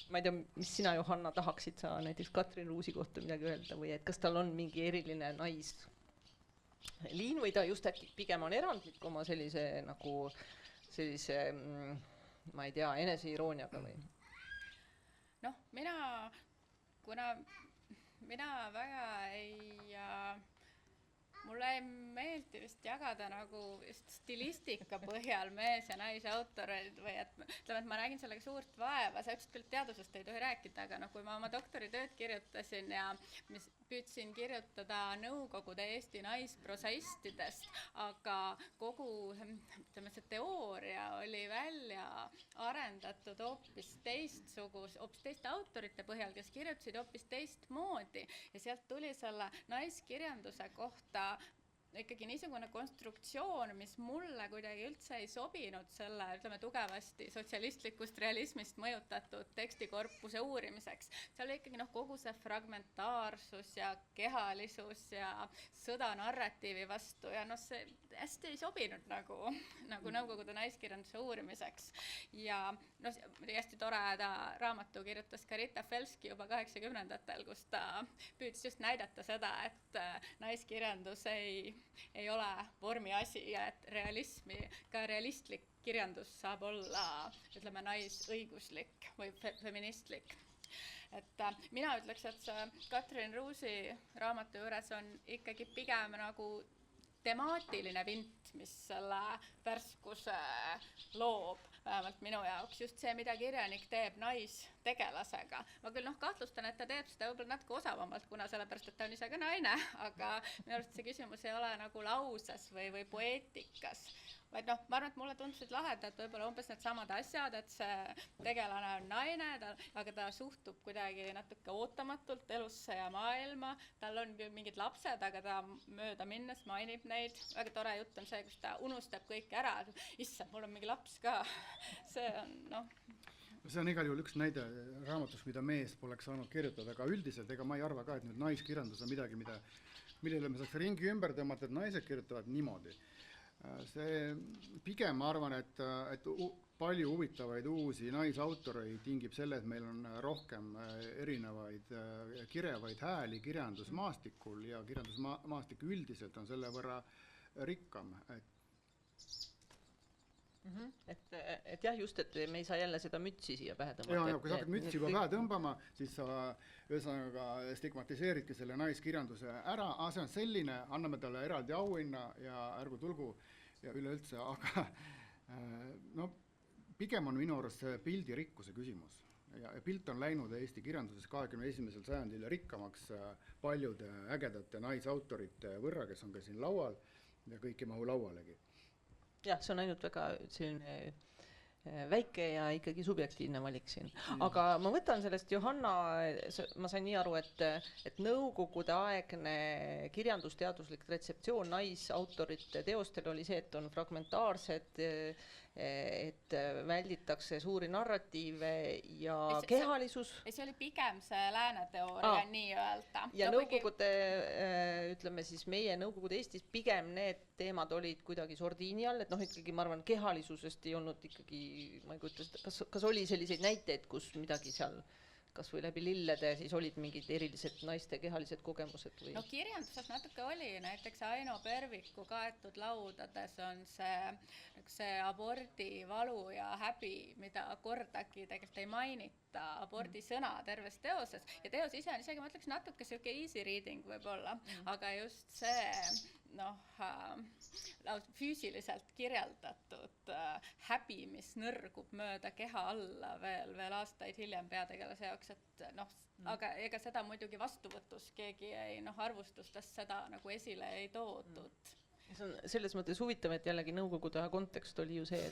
Ma ei tea, mis sina, Johanna, tahaksid sa näiteks Katrin Ruusi kohta midagi öelda või et kas tal on mingi eriline naisliin või ta just äkki pigem on erandlik oma sellise nagu sellise, ma ei tea, eneseirooniaga või? Noh, kuna mina väga mulle ei meeldi vist jagada nagu just stilistika põhjal mees- ja naisautoreid või et ütleme, et ma nägin sellega suurt vaeva, sa ütlesid küll, et teadusest ei tohi rääkida, aga kui ma oma doktoritööd kirjutasin ja püüdsin kirjutada Nõukogude Eesti naisprosaistidest, aga kogu ütleme, see teooria oli välja arendatud hoopis teiste autorite põhjal, kes kirjutasid hoopis teistmoodi ja sealt tuli selle naiskirjanduse kohta ikkagi niisugune konstruktsioon, mis mulle kuidagi üldse ei sobinud selle, ütleme, tugevasti sotsialistlikust realismist mõjutatud tekstikorpuse uurimiseks. Seal oli ikkagi kogu see fragmentaarsus ja kehalisus ja sõda narratiivi vastu ja see hästi ei sobinud nagu Nõukogude naiskirjanduse uurimiseks. Ja hästi toreda raamatu kirjutas ka Rita Felski juba 80-ndatel, kus ta püüdis just näidata seda, et naiskirjandus ei ole vormi asi ja et ka realistlik kirjandus saab olla, ütleme, naisõiguslik või feministlik. Et mina ütleks, et see Katrin Ruusi raamatu juures on ikkagi pigem nagu temaatiline vint, mis selle värskuse loob, vähemalt minu jaoks, just see, mida kirjanik teeb naistegelasega. Ma küll kahtlustan, et ta teeb seda võib-olla natuke osavamalt, kuna sellepärast, et ta on ise ka naine, aga minu arust see küsimus ei ole nagu lauses või poeetikas. Vaid ma arvan, et mulle tundusid lahedad võib-olla umbes need samad asjad, et see tegelane on naine, aga ta suhtub kuidagi natuke ootamatult elusse ja maailma. Tal on küll mingid lapsed, aga ta mööda minnes mainib neid. Väga tore jutt on see, kus ta unustab kõik ära. Issand, mul on mingi laps ka. See on igal juhul üks näide raamatust, mida mees poleks saanud kirjutada, aga üldiselt ega ma ei arva ka, et nüüd naiskirjandus on midagi, millele me saaks ringi ümber tõmmata, et naised kirjutavad niimoodi. See pigem ma arvan, et palju huvitavaid uusi naisautoreid tingib selle, et meil on rohkem erinevaid kirevaid hääli kirjandusmaastikul ja kirjandusmaastik üldiselt on selle võrra rikkam. Et jah, just, et me ei saa jälle seda mütsi siia pähe tõmmata. Ja kui sa hakkad mütsi juba pähe tõmbama, siis sa ühesõnaga stigmatiseeridki selle naiskirjanduse ära, see on selline, anname talle eraldi auhinna ja ärgu tulgu ja üleüldse, aga pigem on minu arust see pildirikkuse küsimus. Ja pilt on läinud Eesti kirjanduses 21. sajandil rikkamaks paljude ägedate naisautorite võrra, kes on ka siin laual. ja kõik ei mahu laualegi. jah, see on ainult väga selline väike ja ikkagi subjektiivne valik siin. Aga ma võtan sellest Johanna, ma sain nii aru, et nõukogude aegne kirjandusteaduslik retseptsioon naisautorite teostel oli see, et on fragmentaarsed, et välditakse suuri narratiive ja kehalisus. See oli pigem see lääne teooria nii-öelda. Ja nõukogude, ütleme siis meie nõukogude Eestis pigem need teemad olid kuidagi sordiini all, et ikkagi ma arvan, kehalisusest ei olnud ikkagi, ma ei kujuta seda, kas oli selliseid näiteid, kus midagi seal kas või läbi lillede siis olid mingid erilised naiste kehalised kogemused või? No kirjanduses natuke oli, näiteks Aino Perviku Kaetud laudades on see abordi valu ja häbi, mida kordagi tegelikult ei mainita abordi sõna terves teoses ja teos ise on isegi, ma ütleks, natuke siuke easy reading võib-olla, aga just see füüsiliselt kirjeldatud häbi, mis nõrgub mööda keha alla veel aastaid hiljem peategelase jaoks, et aga ega seda muidugi vastuvõtus keegi ei arvustustes seda nagu esile ei toodud. See on selles mõttes huvitav, et jällegi nõukogude kontekst oli ju see,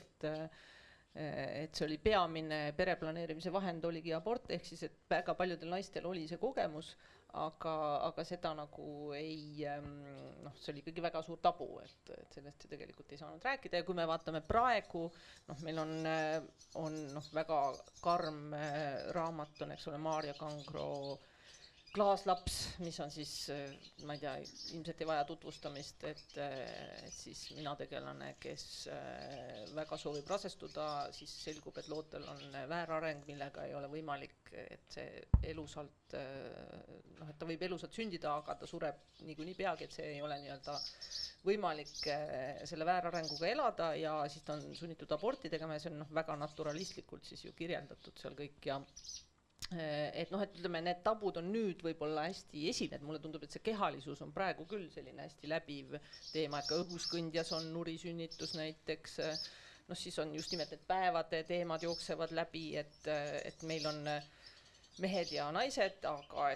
et see oli peamine pereplaneerimise vahend oligi abort, ehk siis, et väga paljudel naistel oli see kogemus, aga seda nagu ei, see oli ikkagi väga suur tabu, et sellest ju tegelikult ei saanud rääkida ja kui me vaatame praegu, meil on väga karm raamat on, eks ole, Maarja Kangro Klaaslaps, mis on siis, ma ei tea, ilmselt ei vaja tutvustamist, et siis mina tegelane, kes väga soovib rasestuda, siis selgub, et lootel on väärareng, millega ei ole võimalik, et see elusalt, et ta võib elusalt sündida, aga ta sureb niikuinii peagi, et see ei ole nii-öelda võimalik selle väärarenguga elada ja siis ta on sunnitud aborti tegema ja see on väga naturalistlikult siis ju kirjeldatud seal kõik ja et ütleme, need tabud on nüüd võib-olla hästi esine, et mulle tundub, et see kehalisus on praegu küll selline hästi läbiv teema, et ka õhuskõndjas on nurisünnitus näiteks, siis on just nimelt need päevade teemad jooksevad läbi, et meil on mehed ja naised, aga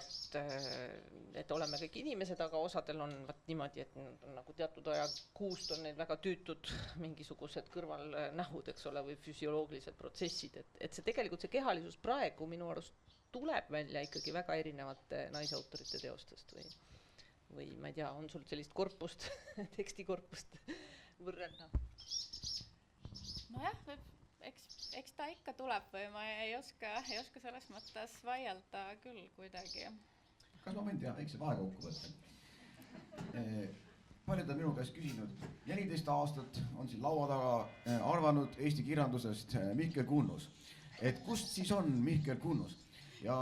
et oleme kõik inimesed, aga osadel on niimoodi, et on nagu teatud aja kuust on neil väga tüütud mingisugused kõrvalnähud, eks ole, või füsioloogilised protsessid, et see tegelikult see kehalisus praegu minu arust tuleb välja ikkagi väga erinevate naisautorite teostest või ma ei tea, on sul sellist korpust, tekstikorpust võrrelda? Nojah, eks ta ikka tuleb või ma ei oska selles mõttes vaielda küll kuidagi. Kas ma võin teha väikse vahekokku võtta? Paljud on minu käest küsinud, 14 aastat on siin laua taga arvanud Eesti kirjandusest Mihkel Kunnus. Et kust siis on Mihkel Kunnus? Ja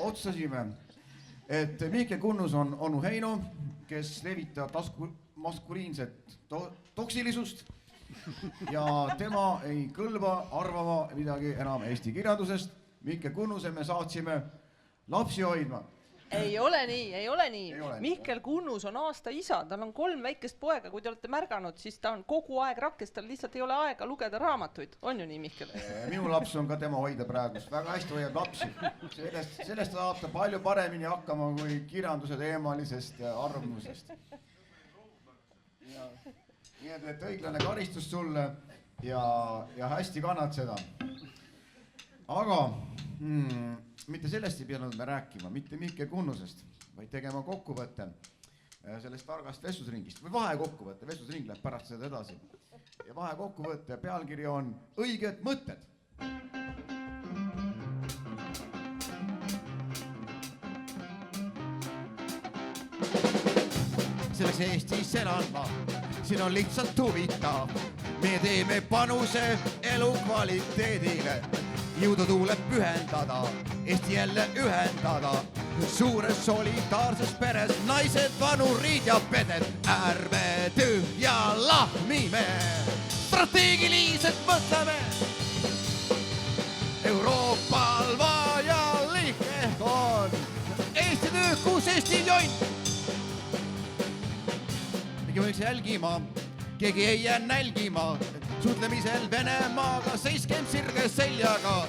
otsustasime, et Mihkel Kunnus on onu Heino, kes levitab maskuliinset toksilisust ja tema ei kõlba arvama midagi enam Eesti kirjandusest. Mihkel Kunnuse me saatsime lapsi hoidma. Ei ole nii. Mihkel Kunnus on aasta isa, tal on 3 väikest poega, kui te olete märganud, siis ta on kogu aeg rakkes, tal lihtsalt ei ole aega lugeda raamatuid. On ju nii, Mihkel? Minu laps on ka tema hoida praegust, väga hästi hoiab lapsi. Sellest saab ta palju paremini hakkama kui kirjanduse teemalisest arvamusest. Nii et õiglane karistus sulle ja hästi kannad seda. Aga mitte sellest ei pidanud me rääkima, mitte Mihkel Kunnusest, vaid tegema kokkuvõtte sellest targast vestlusringist või vahekokkuvõtte, vestlusring läheb pärast seda edasi. Ja vahekokkuvõtte pealkiri on Õiged mõtted. Selles Eestis elan ma, siin on lihtsalt huvitav. Me teeme panuse elukvaliteedile. Jõudu tuleb pühendada, Eesti jälle ühendada. Suures solidaarses peres naised, vanurid ja peded. Ärme tühja lahmime, strateegiliselt mõtleme. Euroopal vajalik ehk on Eesti töökus, Eesti jonn. Keegi võiks jälgima, keegi ei jää nälgima. Suhtlemisel Venemaaga seiskem sirge seljaga.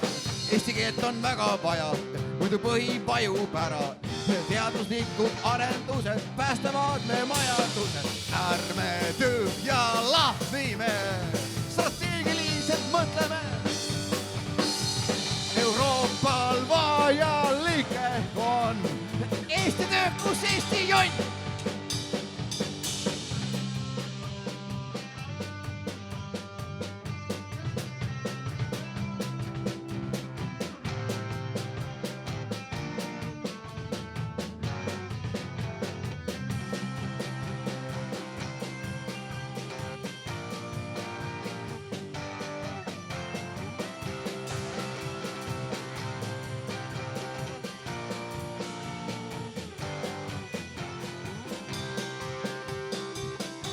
Eesti keelt on väga vaja, muidu põhi vajub ära. teaduslikud arendused päästavad me majanduse. Ärme tühja lahmime, strateegiliselt mõtleme. Euroopal vajalik on Eesti töökus, Eesti jonn.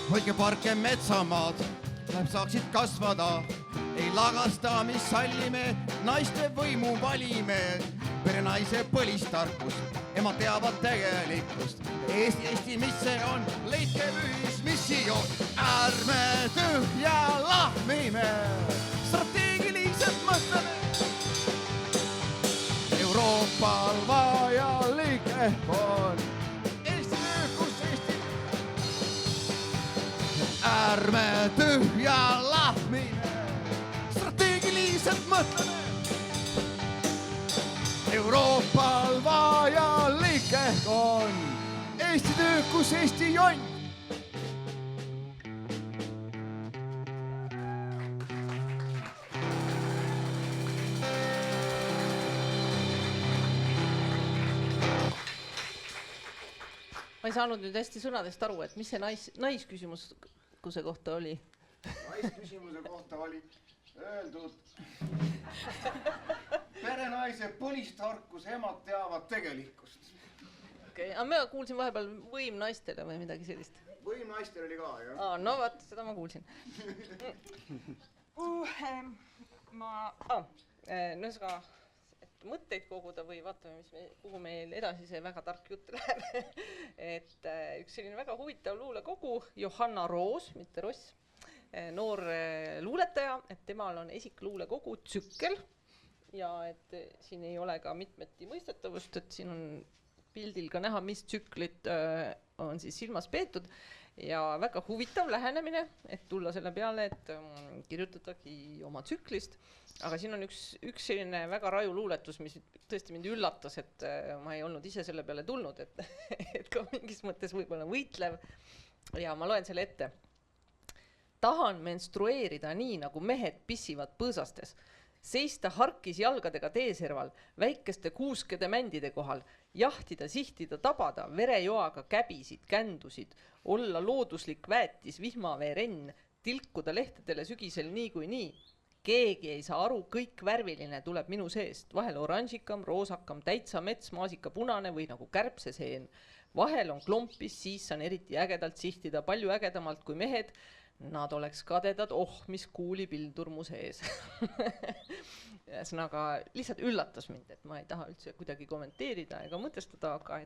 Hoidke parke metsamaad, läheb saaksid kasvada. Ei lagasta, mis sallime, naiste võimu valime. Perenaise põlistarkust, emad teavad tegelikkust. Eesti, mis see on, leidke ühismissioon. Ärme tühja lahmime, strateegiliselt mõtleme. Euroopal vajalik on Eesti töökus, Eesti. Ärme tühja lahmime, strateegiliselt mõtleme. Euroopal vajalik on Eesti töökus, Eesti jonn. Ma ei saanud nüüd hästi sõnadest aru, et mis see naisküsimuse kohta oli. Naisküsimuse kohta oli öeldud perenaise põlistarkus, emad teavad tegelikkust. Okay. Aga ma kuulsin vahepeal võim naistele või midagi sellist. Võim naistel oli ka, jah. No vaat, seda ma kuulsin. Nõsga, et mõtteid koguda või vaatame, kuhu meil edasi see väga tark jutt läheb. Et üks selline väga huvitav luulekogu, Johanna Roos, mitte Ross, noor luuletaja, et temal on esikluulekogu Tsükkel ja et siin ei ole ka mitmeti mõistetavust, et siin on pildil ka näha, mis tsüklit on siis silmas peetud ja väga huvitav lähenemine, et tulla selle peale, et kirjutadagi oma tsüklist, aga siin on üks selline väga raju luuletus, mis tõesti mind üllatas, et ma ei olnud ise selle peale tulnud, et ka mingis mõttes võib-olla võitlev ja ma loen selle ette. Tahan menstrueerida nii, nagu mehed pissivad põõsastes, seista harkis jalgadega teeserval, väikeste kuuskede mändide kohal, jahtida, sihtida, tabada, verejoaga käbisid, kändusid, olla looduslik väetis, vihmaveerenn, tilkuda lehtedele sügisel nii kui nii. Keegi ei saa aru, kõik värviline tuleb minu seest, vahel oranžikam, roosakam, täitsa mets, maasika punane või nagu kärbseseen. Vahel on klompis, siis saan eriti ägedalt sihtida, palju ägedamalt kui mehed. Nad oleks kadedad, mis kuuli pildur mu sees. Ühesõnaga lihtsalt üllatas mind, et ma ei taha üldse kuidagi kommenteerida ega mõtestada, aga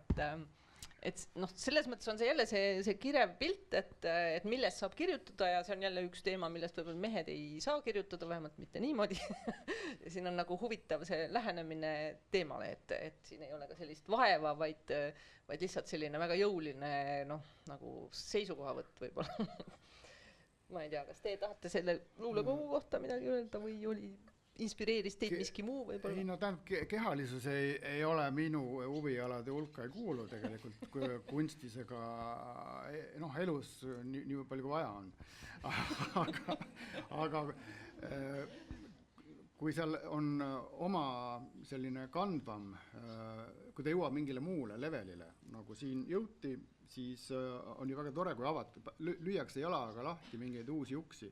et selles mõttes on see jälle see kirev pilt, et millest saab kirjutada ja see on jälle üks teema, millest võib-olla mehed ei saa kirjutada, vähemalt mitte niimoodi. Ja siin on nagu huvitav see lähenemine teemale, et siin ei ole ka sellist vaeva, vaid lihtsalt selline väga jõuline nagu seisukohavõtt võib-olla. Ma ei tea, kas te tahate selle luulekogu kohta midagi öelda või inspireeris teid miski muu võib-olla? Ei, tähendab, kehalisus ei ole minu huvialade hulka ei kuulu tegelikult kunstis ega elus nii palju kui vaja on. Aga kui seal on oma selline kandvam, kui ta jõuab mingile muule levelile, nagu siin jõuti, siis on ju väga tore, kui avatud, lüüakse jalaga lahti mingeid uusi uksi,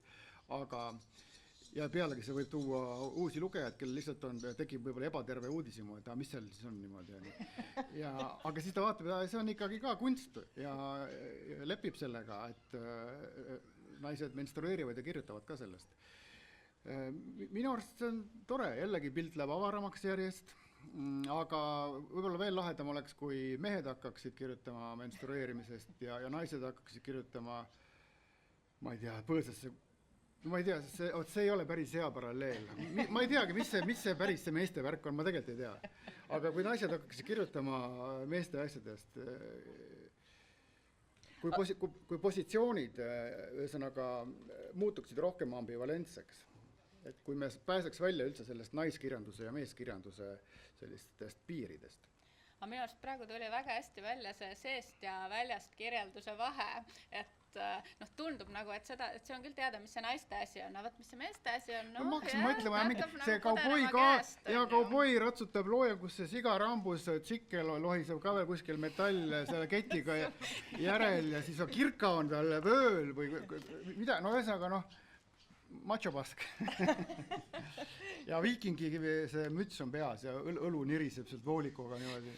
aga ja pealegi see võib tuua uusi lugejaid, kellel lihtsalt tekib võib-olla ebaterve uudisimu, et mis seal siis on niimoodi. Aga siis ta vaatab, et see on ikkagi ka kunst ja lepib sellega, et naised menstrueerivad ja kirjutavad ka sellest. Minu arust see on tore, jällegi pilt läheb avaramaks järjest, aga võib-olla veel lahedam oleks, kui mehed hakkaksid kirjutama menstrueerimisest ja naised hakkaksid kirjutama, ma ei tea, põõsasse ma ei tea, see ei ole päris hea paralleel. Ma ei teagi, mis see päris see meeste värk on, ma tegelikult ei tea. Aga kui naised hakkasid kirjutama meeste asjadest, kui positsioonid ühesõnaga muutuksid rohkem ambivalentseks, et kui me pääseks välja üldse sellest naiskirjanduse ja meeskirjanduse sellistest piiridest. aga minu arust praegu tuli väga hästi välja see seest ja väljast kirjelduse vahe, et tundub nagu, et see on küll teada, mis see naiste asi on, aga mis see meeste asi on, ma hakkasin mõtlema, see kauboi kauboi ratsutab loojangusse sigarambus, tsikkel lohiseb ka veel kuskil metall selle ketiga järel ja siis on kirka on tal vööl või mida, no ühesõnaga macho pask. Ja viikingi see müts on peas ja õlu niriseb sealt voolikuga niimoodi.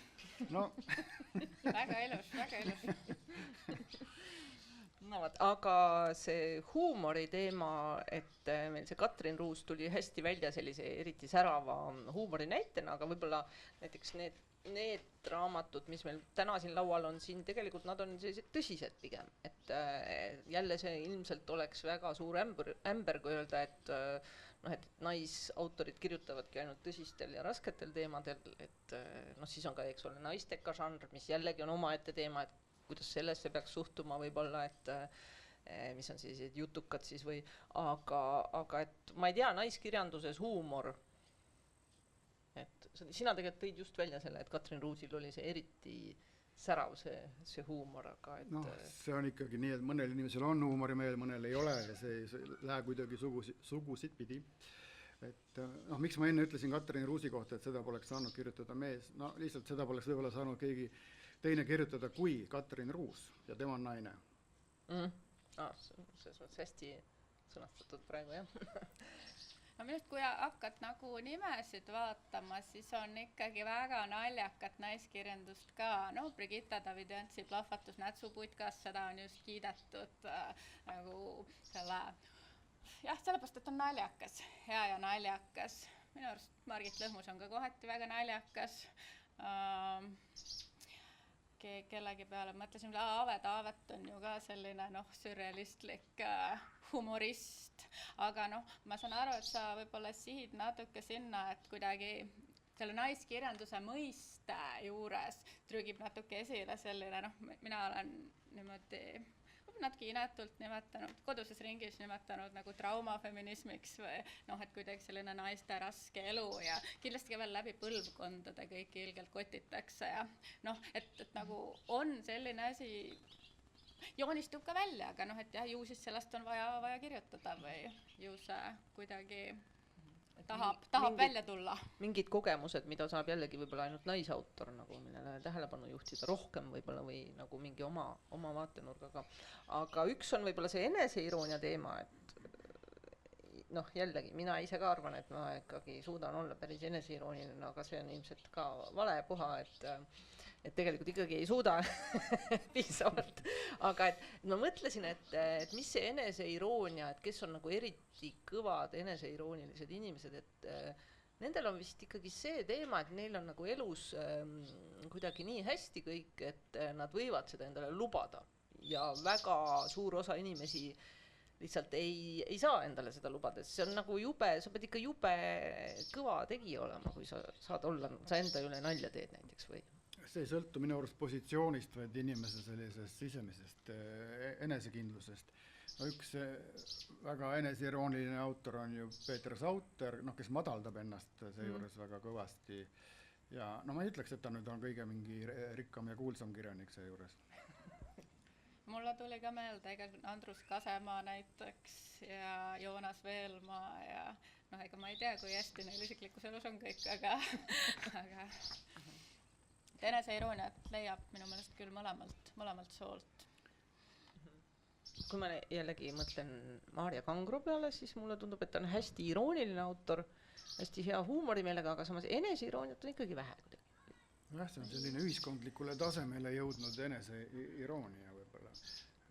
Väga ilus. No vaat, aga see huumori teema, et meil see Katrin Ruus tuli hästi välja sellise eriti särava huumori näitena, aga võib-olla näiteks need raamatud, mis meil täna siin laual on, siin tegelikult nad on sellised tõsised pigem, et jälle see ilmselt oleks väga suur ämber, kui öelda, et naisautorid kirjutavadki ainult tõsistel ja rasketel teemadel, et siis on ka, eks ole, naisteka žanr, mis jällegi on omaette teema, et kuidas sellesse peaks suhtuma võib-olla, et mis on sellised jutukad siis või, aga et ma ei tea, naiskirjanduses huumor, et sina tegelikult tõid just välja selle, et Katrin Ruusil oli see eriti särav see huumor, aga et see on ikkagi nii, et mõnel inimesel on huumorimeel, mõnel ei ole ja see ei lähe kuidagi sugusid pidi. Et miks ma enne ütlesin Katrin Ruusi kohta, et seda poleks saanud kirjutada mees, lihtsalt seda poleks võib-olla saanud keegi teine kirjutada kui Katrin Ruus ja tema on naine. Selles mõttes hästi sõnastatud praegu, jah. Minu arust, kui hakkad nagu nimesid vaatama, siis on ikkagi väga naljakat naiskirjandust ka. Brigitta Davidentsi Plahvatus nätsuputkas, seda on just kiidetud nagu sellepärast, et on naljakas, hea ja naljakas. Minu arust Margit Lõhmus on ka kohati väga naljakas. Kellegi peale mõtlesin, Ave Taavet on ju ka selline sürrealistlik humorist, aga ma saan aru, et sa võib-olla sihid natuke sinna, et kuidagi selle naiskirjanduse mõiste juures trügib natuke esile selline, mina olen niimoodi natuke inetult nimetanud, koduses ringis nimetanud nagu traumafeminismiks või et kuidagi selline naiste raske elu ja kindlasti ka veel läbi põlvkondade kõik ilgelt kotitakse ja et nagu on selline asi, joonistub ka välja, aga et jah, ju siis sellest on vaja kirjutada või ju see kuidagi tahab välja tulla. Mingid kogemused, mida saab jällegi võib-olla ainult naisautor, nagu millele tähelepanu juhtida rohkem võib-olla või nagu mingi oma vaatenurgaga. Aga üks on võib-olla see eneseiroonia teema, et jällegi, mina ise ka arvan, et ma ikkagi suudan olla päris eneseirooniline, aga see on ilmselt ka vale puha, et tegelikult ikkagi ei suuda piisavalt. Aga et ma mõtlesin, et mis see eneseiroonia, et kes on nagu eriti kõvad eneseiroonilised inimesed, et nendel on vist ikkagi see teema, et neil on nagu elus kuidagi nii hästi kõik, et nad võivad seda endale lubada. Ja väga suur osa inimesi lihtsalt ei saa endale seda lubada. See on nagu jube, sa pead ikka jube kõva tegija olema, kui sa saad olla, sa enda üle nalja teed näiteks või. See ei sõltu minu arust positsioonist, vaid inimese sellisest sisemisest enesekindlusest. Üks väga eneseirooniline autor on ju Peeter Sauter, kes madaldab ennast seejuures väga kõvasti. Ja ma ei ütleks, et ta nüüd on kõige mingi rikkam ja kuulsam kirjanik seejuures. Mulle tuli ka meelde Andrus Kasemaa näiteks ja Joonas Veelmaa ja ega ma ei tea, kui hästi neil isiklikus elus on kõik, aga eneseirooniat leiab minu meelest küll mõlemalt soolt. Kui ma jällegi mõtlen Maarja Kangro peale, siis mulle tundub, et ta on hästi irooniline autor, hästi hea huumorimeelega, aga samas eneseirooniat on ikkagi vähe kuidagi. Jah, see on selline ühiskondlikule tasemele jõudnud eneseiroonia võib-olla.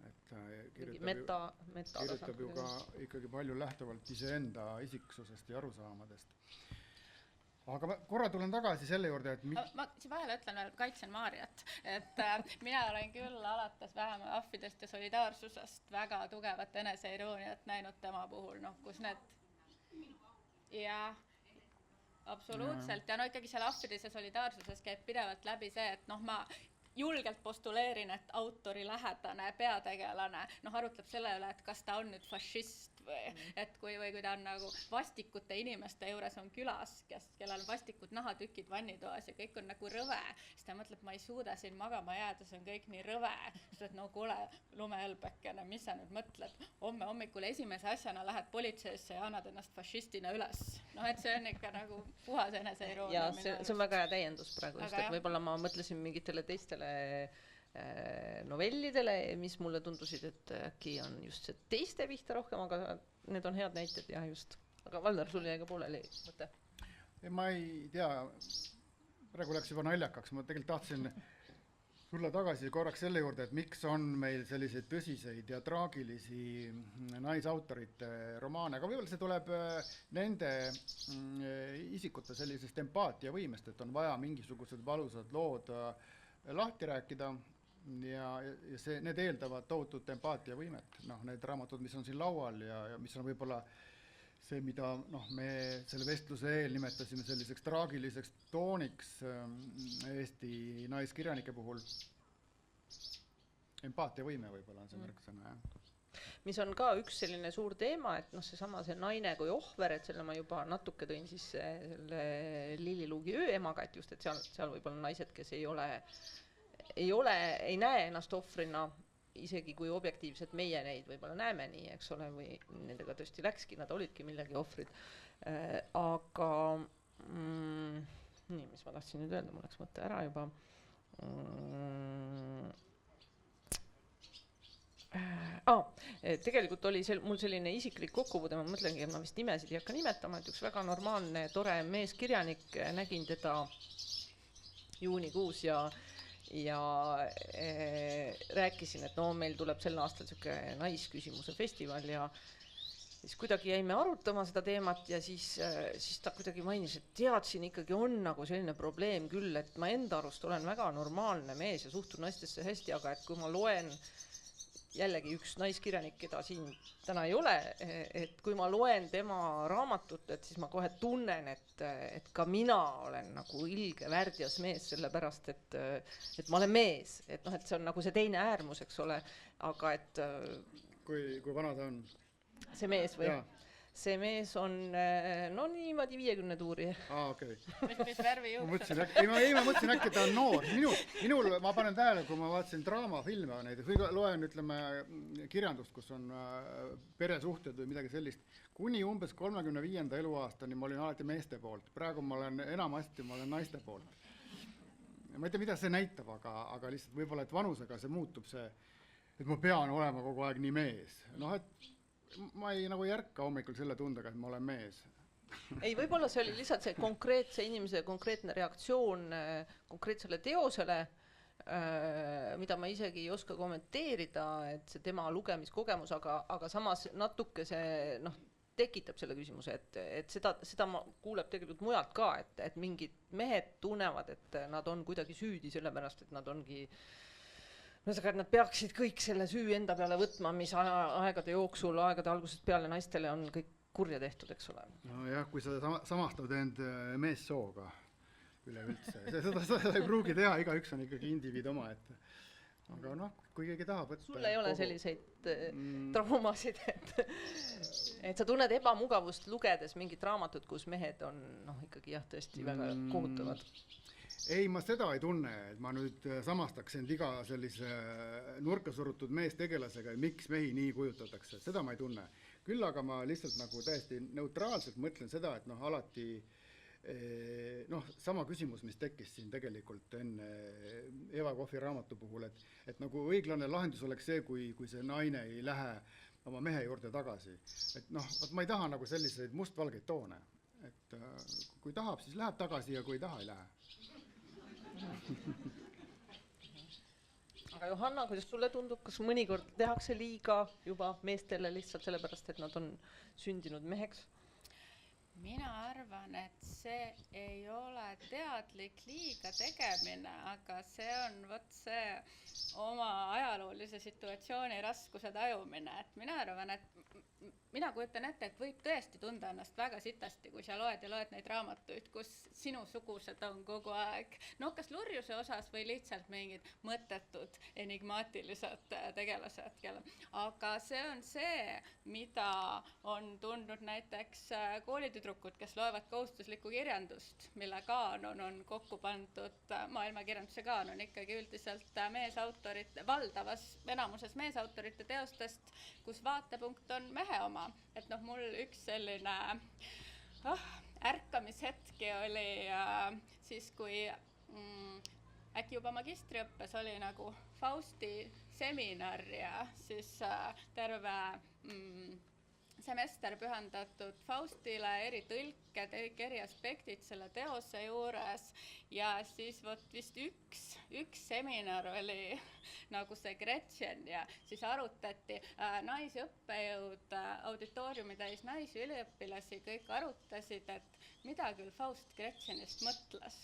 Et kirjutab ju ka ikkagi palju lähtuvalt iseenda isiksusest ja arusaamadest. aga ma korra tulen tagasi selle juurde, et ma siin vahele ütlen veel, kaitsen Maarjat, et mina olen küll alates vähemalt ahvidest ja solidaarsusest väga tugevat eneseirooniat näinud tema puhul, noh, kus need ja absoluutselt ja no ikkagi seal ahvides ja solidaarsuses käib pidevalt läbi see, et noh, ma julgelt postuleerin, et autori lähedane peategelane arutleb selle üle, et kas ta on nüüd fašist või et kui ta on nagu vastikute inimeste juures on külas, kellel on vastikud nahatükid vannitoas ja kõik on nagu rõve, siis ta mõtleb, ma ei suuda siin magama jääda, see on kõik nii rõve. Siis et no kuule, lumehelbekene, mis sa nüüd mõtled? Homme hommikul esimese asjana lähed politseisse ja annad ennast fašistina üles. No et see on ikka nagu puhas eneseironia. Ja see on väga hea täiendus praegu, just, et võib-olla ma mõtlesin mingitele teistele novellidele, mis mulle tundusid, et äkki on just see teiste pihta rohkem, aga need on head näited ja just. Aga Valner, sul jäi ka pooleli mõte? Ma ei tea, praegu läks juba naljakaks, ma tegelikult tahtsin tulla tagasi korraks selle juurde, et miks on meil selliseid tõsiseid ja traagilisi naisautorite romaane, aga võib-olla see tuleb nende isikute sellisest empaatiavõimest, et on vaja mingisugused valusad lood lahti rääkida ja need eeldavad tohutut empaatiavõimet. Need raamatud, mis on siin laual ja mis on võib-olla see, mida me selle vestluse eel nimetasime selliseks traagiliseks tooniks Eesti naiskirjanike puhul. Empaatiavõime võib-olla on see märksõna, jah. Mis on ka üks selline suur teema, et seesama see naine kui ohver, et selle ma juba natuke tõin siis selle Lilli Luugi ööemaga, et just, et seal võib-olla naised, kes ei näe ennast ohvrina, isegi kui objektiivselt meie neid võib-olla näeme nii, eks ole, või nendega tõesti läkski, nad olidki millegi ohvrid. Aga nii, mis ma tahtsin nüüd öelda, mul läks mõte ära juba. Tegelikult oli mul selline isiklik kokkupuude, ma mõtlengi, et ma vist nimesid ei hakka nimetama, et üks väga normaalne, tore meeskirjanik, nägin teda juunikuus ja rääkisin, et meil tuleb sel aastal siuke naisküsimuse festival ja siis kuidagi jäime arutama seda teemat ja siis ta kuidagi mainis, et tead, siin ikkagi on nagu selline probleem küll, et ma enda arust olen väga normaalne mees ja suhtun naistesse hästi, aga et kui ma loen jällegi üks naiskirjanik, keda siin täna ei ole, et kui ma loen tema raamatut, et siis ma kohe tunnen, et ka mina olen nagu ilge värdjas mees, sellepärast, et ma olen mees. Et see on nagu see teine äärmus, eks ole, aga et Kui vana ta on? See mees või? Jaa. See mees on niimoodi 50 tuuri. Okei. Mis värvi juuksed? Ma mõtlesin äkki, ta on noor. Minul ma panen tähele, kui ma vaatasin draamafilme näiteks, või loen, ütleme, kirjandust, kus on peresuhted või midagi sellist. Kuni umbes 35. eluaastani ma olin alati meeste poolt. Praegu ma olen enamasti naiste poolt. Ma ei tea, mida see näitab, aga lihtsalt võib-olla, et vanusega see muutub see, et ma pean olema kogu aeg nii mees. Et ma ei järka hommikul selle tundega, et ma olen mees. Ei, võib-olla see oli lihtsalt see konkreetse inimese konkreetne reaktsioon konkreetsele teosele, mida ma isegi ei oska kommenteerida, et see tema lugemiskogemus, aga samas natuke see tekitab selle küsimuse, et seda ma kuuleb tegelikult mujalt ka, et mingid mehed tunnevad, et nad on kuidagi süüdi sellepärast, et nad ongi et nad peaksid kõik selle süü enda peale võtma, mis aegade jooksul, aegade algusest peale naistele on kõik kurja tehtud, eks ole. Jah, kui sa samastad end meessooga üleüldse. Seda ei pruugi teha, igaüks on ikkagi indiviid oma, aga kui keegi tahab võtta... Sul ei ole selliseid traumasid, et sa tunned ebamugavust lugedes mingit raamatut, kus mehed on ikkagi tõesti väga kohutavad. Ei, ma seda ei tunne, et ma nüüd samastaks end iga sellise nurka surutud meestegelasega ja miks mehi nii kujutatakse, seda ma ei tunne. Küll aga ma lihtsalt täiesti neutraalselt mõtlen seda, et alati sama küsimus, mis tekkis siin tegelikult enne Eva Kohvi raamatu puhul, et nagu õiglane lahendus oleks see, kui see naine ei lähe oma mehe juurde tagasi. Et ma ei taha selliseid mustvalgeid toone. Et kui tahab, siis läheb tagasi ja kui ei taha, ei lähe. Aga Johanna, kuidas sulle tundub, kas mõnikord tehakse liiga juba meestele lihtsalt sellepärast, et nad on sündinud meheks? mina arvan, et see ei ole teadlik liiga tegemine, aga see on vot see oma ajaloolise situatsiooni raskuse tajumine, et mina arvan, et mina kujutan ette, et võib tõesti tunda ennast väga sitasti, kui sa loed ja loed neid raamatuid, kus sinusugused on kogu aeg. No kas lurjuse osas või lihtsalt mingid mõttetud, enigmaatilised tegelased, aga see on see, mida on tundnud näiteks koolitüdrukud, kes loevad kohustuslikku kirjandust, mille kaanon on kokku pandud, maailmakirjanduse kaanon ikkagi üldiselt meesautorite, valdavas enamuses meesautorite teostest, kus vaatepunkt on mehe oma. Et noh, mul üks selline ärkamishetki oli siis, kui äkki juba magistriõppes oli nagu Fausti seminar ja siis terve semester pühendatud Faustile, eri tõlked, eri aspektid selle teose juures ja siis vot vist üks seminar oli nagu see Gretchen ja siis arutati naisõppejõud, auditooriumi täis naisi, üliõpilasi, kõik arutasid, et mida küll Faust Gretchenist mõtles.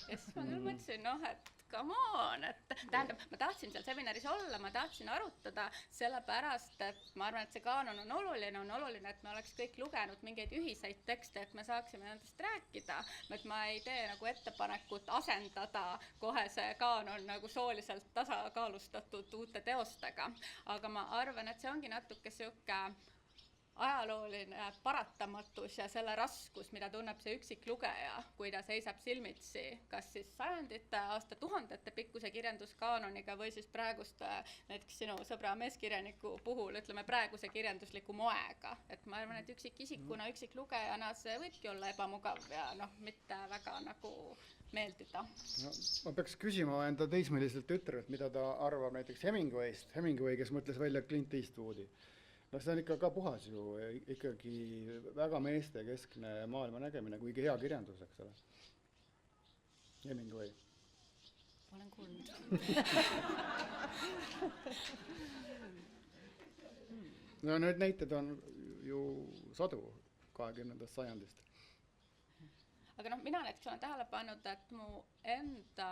Ja siis ma küll mõtlesin, et come on, et tähendab, ma tahtsin seal seminaris olla, ma tahtsin arutada, sellepärast, et ma arvan, et see kaanon on oluline, et me oleks kõik lugenud mingeid ühiseid tekste, et me saaksime nendest rääkida, et ma ei tee nagu ettepanekut asendada kohe see kaanon nagu sooliselt tasakaalustatud uute teostega, aga ma arvan, et see ongi natuke sihuke ajalooline paratamatus ja selle raskus, mida tunneb see üksik lugeja, kui ta seisab silmitsi kas siis sajandite, aastatuhandete pikkuse kirjanduskaanoniga või siis praeguste, näiteks sinu sõbra meeskirjaniku puhul, ütleme praeguse kirjandusliku moega. Et ma arvan, et üksikisikuna, üksik lugejana see võibki olla ebamugav ja mitte väga nagu meeldida. No, ma peaks küsima enda teismeliselt tütrelt, mida ta arvab näiteks Hemingway'st. Hemingway, kes mõtles välja Clint Eastwoodi. No see on ikka ka puhas ju, ikkagi väga meestekeskne maailma nägemine, kuigi hea kirjandus, eks ole. Hemingway. Olen kuulnud. No need näited on ju sadu 20. sajandist. Aga mina näiteks olen tähele pannud, et mu enda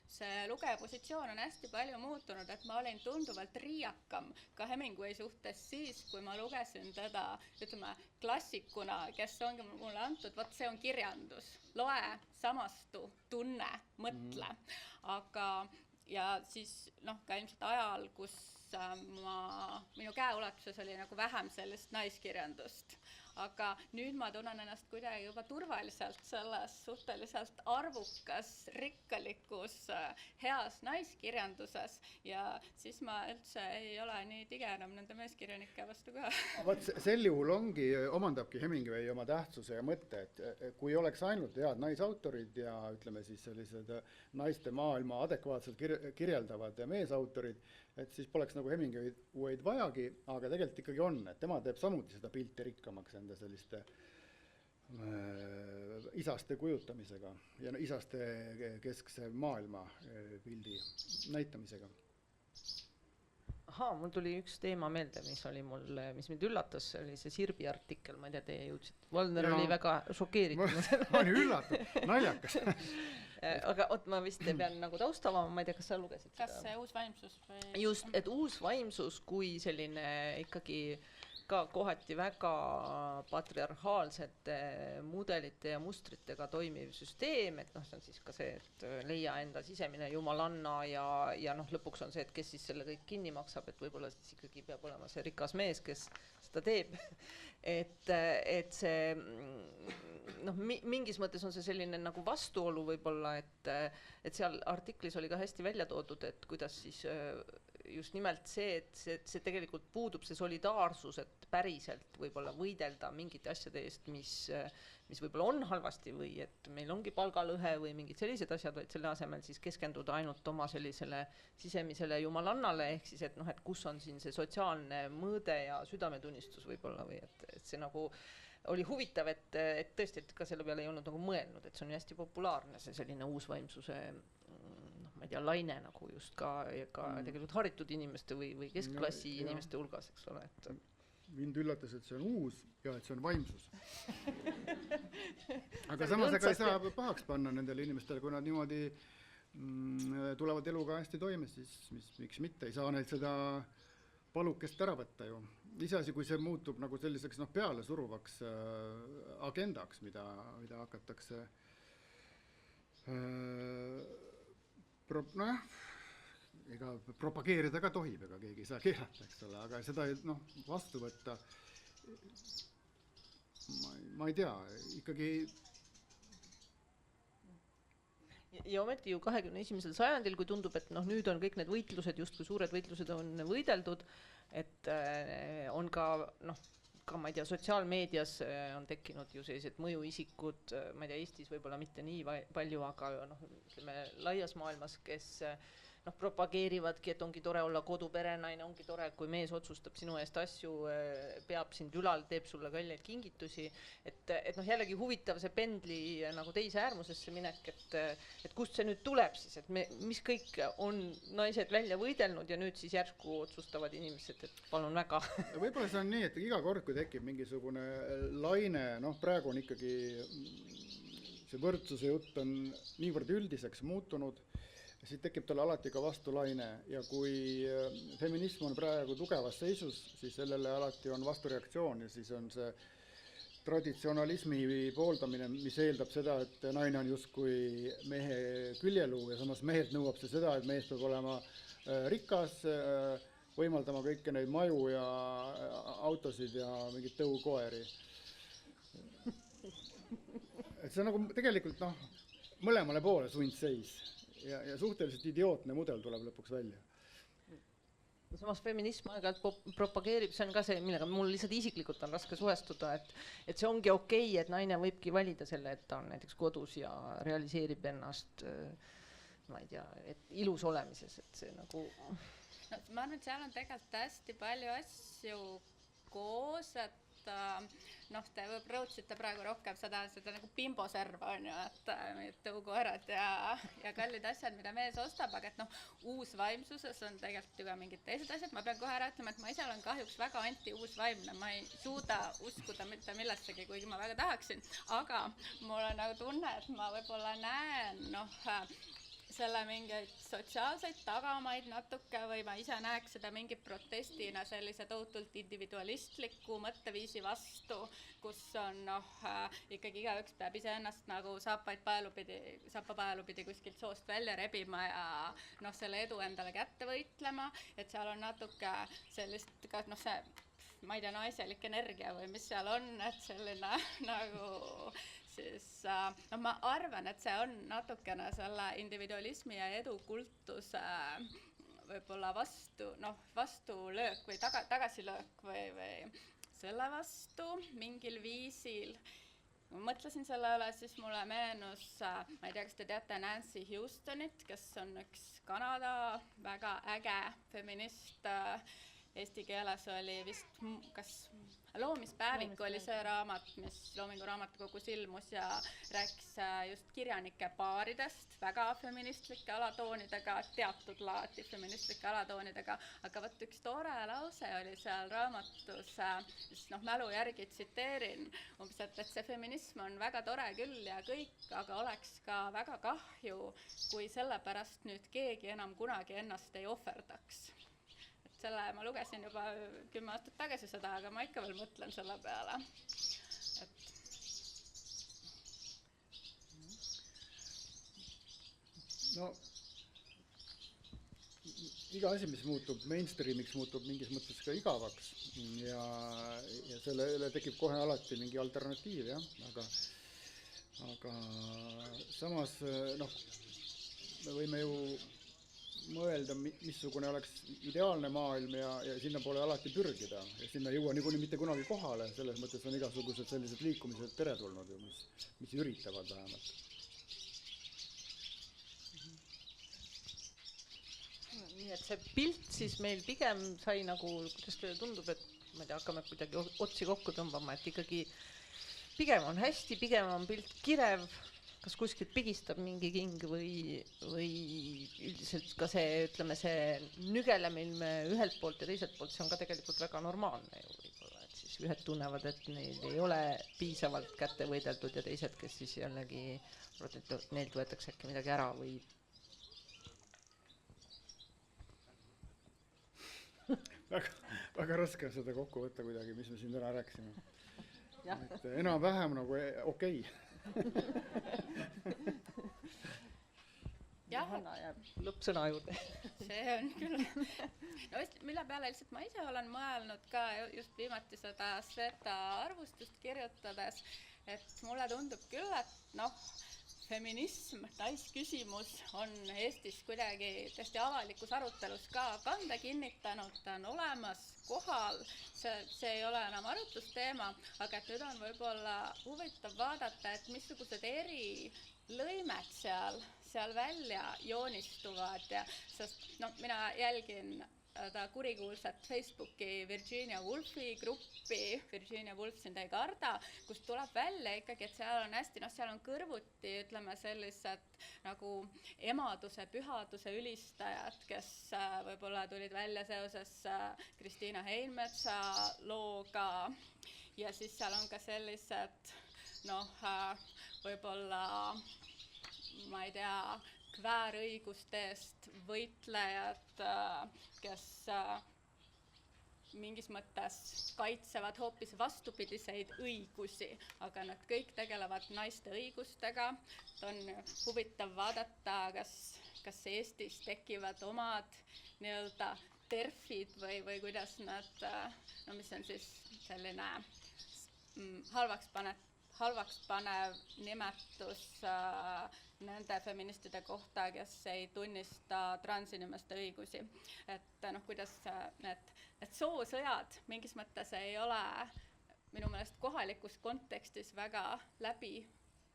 see lugeja positsioon on hästi palju muutunud, et ma olin tunduvalt riiakam ka Hemingway suhtes siis, kui ma lugesin teda, ütleme, klassikuna, kes ongi mulle antud, vot see on kirjandus. Loe, samastu, tunne, mõtle. Aga ja siis ka ilmselt ajal, kus minu käeulatuses oli nagu vähem sellist naiskirjandust. Aga nüüd ma tunnen ennast kuidagi juba turvaliselt selles suhteliselt arvukas, rikkalikus, heas naiskirjanduses ja siis ma üldse ei ole nii tige enam nende meeskirjanike vastu ka. Vaat sel juhul omandabki Hemingway oma tähtsuse ja mõtte, et kui oleks ainult head naisautorid ja ütleme siis sellised naiste maailma adekvaatselt kirjeldavad meesautorid, et siis poleks nagu Hemingway'd vajagi, aga tegelikult ikkagi on, et tema teeb samuti seda pilti rikkamaks enda selliste isaste kujutamisega ja isaste keskse maailma pildi näitamisega. Mul tuli üks teema meelde, mis mind üllatas, oli see Sirbi artikkel, ma ei tea, teie jõudsid. Valner oli väga šokeeritud. Ma olin üllatud, naljakas. Aga ma vist pean nagu taustava, ma ei tea, kas sa lugesid seda? Kas see uus vaimsus või? Just, et uus vaimsus kui selline ikkagi ka kohati väga patriarhaalsete mudelite ja mustritega toimiv süsteem, et see on siis ka see, et leia enda sisemine jumalanna ja lõpuks on see, et kes siis selle kõik kinni maksab, et võib-olla siis ikkagi peab olema see rikas mees, kes seda teeb. Et see mingis mõttes on see selline nagu vastuolu võib-olla, et seal artiklis oli ka hästi välja toodud, et kuidas siis just nimelt see, et see tegelikult puudub see solidaarsus, et päriselt võib-olla võidelda mingite asjade eest, mis võib-olla on halvasti või et meil ongi palgalõhe või mingid sellised asjad, vaid selle asemel siis keskenduda ainult oma sellisele sisemisele jumalannale, ehk siis, et kus on siin see sotsiaalne mõõde ja südametunnistus võib-olla või et see nagu oli huvitav, et tõesti, et ka selle peale ei olnud nagu mõelnud, et see on hästi populaarne, see selline uusvaimsuse ma ei tea, laine nagu just ka tegelikult haritud inimeste või keskklassi inimeste hulgas, eks ole, et mind üllatas, et see on uus ja et see on vaimsus. Aga oli samas ega ei õndsasti. saa pahaks panna nendele inimestele, kui nad niimoodi tulevad eluga hästi toime, siis miks mitte, ei saa neilt seda palukest ära võtta ju. Iseasi, kui see muutub nagu selliseks peale suruvaks agendaks, mida hakatakse ega propageerida ka tohib, ega keegi ei saa keelata, eks ole, aga seda vastu võtta, ma ei tea, ikkagi ja ometi ju 21. sajandil, kui tundub, et nüüd on kõik need võitlused, justkui suured võitlused on võideldud, et on ka ma ei tea, sotsiaalmeedias on tekkinud ju sellised mõjuisikud, ma ei tea, Eestis võib-olla mitte nii palju, aga ütleme laias maailmas, kes propageerivadki, et ongi tore olla koduperenaine, ongi tore, kui mees otsustab sinu eest asju, peab sind ülal, teeb sulle kalleid kingitusi, et jällegi huvitav see pendli nagu teise äärmusesse minek, et kust see nüüd tuleb siis, et mis kõik on naised välja võidelnud ja nüüd siis järsku otsustavad inimesed, et palun väga. Võib-olla see on nii, et iga kord, kui tekib mingisugune laine, praegu on ikkagi see võrdsuse jutt on niivõrd üldiseks muutunud, siis tekib talle alati ka vastulaine ja kui feminism on praegu tugevas seisus, siis sellele alati on vastureaktsioon ja siis on see traditsionalismi pooldamine, mis eeldab seda, et naine on justkui mehe küljeluu ja samas mehelt nõuab see seda, et mees peab olema rikas, võimaldama kõike neid maju ja autosid ja mingit tõukoeri. Et see on nagu tegelikult mõlemale poole sundseis. Ja suhteliselt idiootne mudel tuleb lõpuks välja. Samas feminism aeg-ajalt propageerib, see on ka see, millega mul lihtsalt isiklikult on raske suhestuda, et see ongi okei, et naine võibki valida selle, et ta on näiteks kodus ja realiseerib ennast, ma ei tea, et ilus olemises, et see nagu... Ma arvan, et seal on tegelikult hästi palju asju koos, et te rõutsite praegu rohkem seda nagu bimboserva on ju, et tõukoerad ja kallid asjad, mida mees ostab, aga et uusvaimsuses on tegelikult ju ka mingid teised asjad. Ma pean kohe ära ütlema, et ma ise olen kahjuks väga anti-uusvaimne, ma ei suuda uskuda mitte millessegi, kuigi ma väga tahaksin, aga mul on nagu tunne, et ma võib-olla näen selle mingeid sotsiaalseid tagamaid natuke või ma ise näeks seda mingi protestina sellise tohutult individualistliku mõtteviisi vastu, kus on ikkagi igaüks peab iseennast nagu saapapaelupidi kuskilt soost välja rebima ja selle edu endale kätte võitlema, et seal on natuke sellist ka see ma ei tea, naiselik energia või mis seal on, et selline nagu siis ma arvan, et see on natukene selle individualismi ja edukultuse võib-olla vastulöök või tagasilöök või selle vastu mingil viisil. Kui ma mõtlesin selle üle, siis mulle meenus, ma ei tea, kas te teate Nancy Houstonit, kes on üks Kanada väga äge feminist. Eesti keeles oli vist, kas Loomispäevik oli see raamat, mis Loomingu raamatukogus ilmus ja rääkis just kirjanike paaridest, väga feministlike alatoonidega, teatud laati feministlike alatoonidega, aga võt üks tore lause oli seal raamatus, mälu järgi tsiteerin, umbes, et see feminism on väga tore küll ja kõik, aga oleks ka väga kahju, kui sellepärast nüüd keegi enam kunagi ennast ei ohverdaks. Selle ma lugesin juba 10 aastat tagasi seda, aga ma ikka veel mõtlen selle peale. Iga asi, mis muutub mainstreamiks, muutub mingis mõttes ka igavaks ja sellele tekib kohe alati mingi alternatiiv, jah, aga samas me võime ju mõelda, missugune oleks ideaalne maailm ja sinna poole alati pürgida ja sinna jõua niikuinii mitte kunagi kohale, selles mõttes on igasugused sellised liikumised teretulnud ju, mis üritavad vähemalt. Nii et see pilt siis meil pigem sai nagu, kuidas teile tundub, et ma ei tea, hakkame kuidagi otsi kokku tõmbama, et ikkagi pigem on hästi, pigem on pilt kirev, kas kuskilt pigistab mingi king või üldiselt ka see, ütleme, see nügelemine ühelt poolt ja teiselt poolt, see on ka tegelikult väga normaalne ju võib-olla. ühed tunnevad, et neil ei ole piisavalt kätte võideldud ja teised, kes siis jällegi arvavad, et neilt võetakse äkki midagi ära või väga raske on seda kokku võtta kuidagi, mis me siin täna rääkisime. jah. Et enam-vähem nagu okei. Johanna jääb lõppsõna juurde. see on küll. No mille peale lihtsalt ma ise olen mõelnud ka just viimati seda Sveta arvustust kirjutades, et mulle tundub küll, et noh, feminism, naisküsimus on Eestis kuidagi tõesti avalikus arutelus ka kanda kinnitanud, ta on olemas, kohal, see ei ole enam arutlusteema, aga et nüüd on võib-olla huvitav vaadata, et missugused erilõimed seal välja joonistuvad ja sest mina jälgin ta kurikuulsat Facebooki Virginia Woolfi gruppi, Virginia Woolf sind ei karda, kust tuleb välja ikkagi, et seal on hästi, seal on kõrvuti, ütleme sellised nagu emaduse, pühaduse ülistajad, kes võib-olla tulid välja seoses Kristiina Heinmetsa looga ja siis seal on ka sellised võib-olla ma ei tea, kväärõiguste eest võitlejad, kes mingis mõttes kaitsevad hoopis vastupidiseid õigusi, aga nad kõik tegelevad naiste õigustega. On huvitav vaadata, kas Eestis tekivad omad nii-öelda terfid või kuidas nad, mis on siis selline halvaks panev nimetus nende feministide kohta, kes ei tunnista transinimeste õigusi. Et kuidas need soosõjad mingis mõttes ei ole minu meelest kohalikus kontekstis väga läbi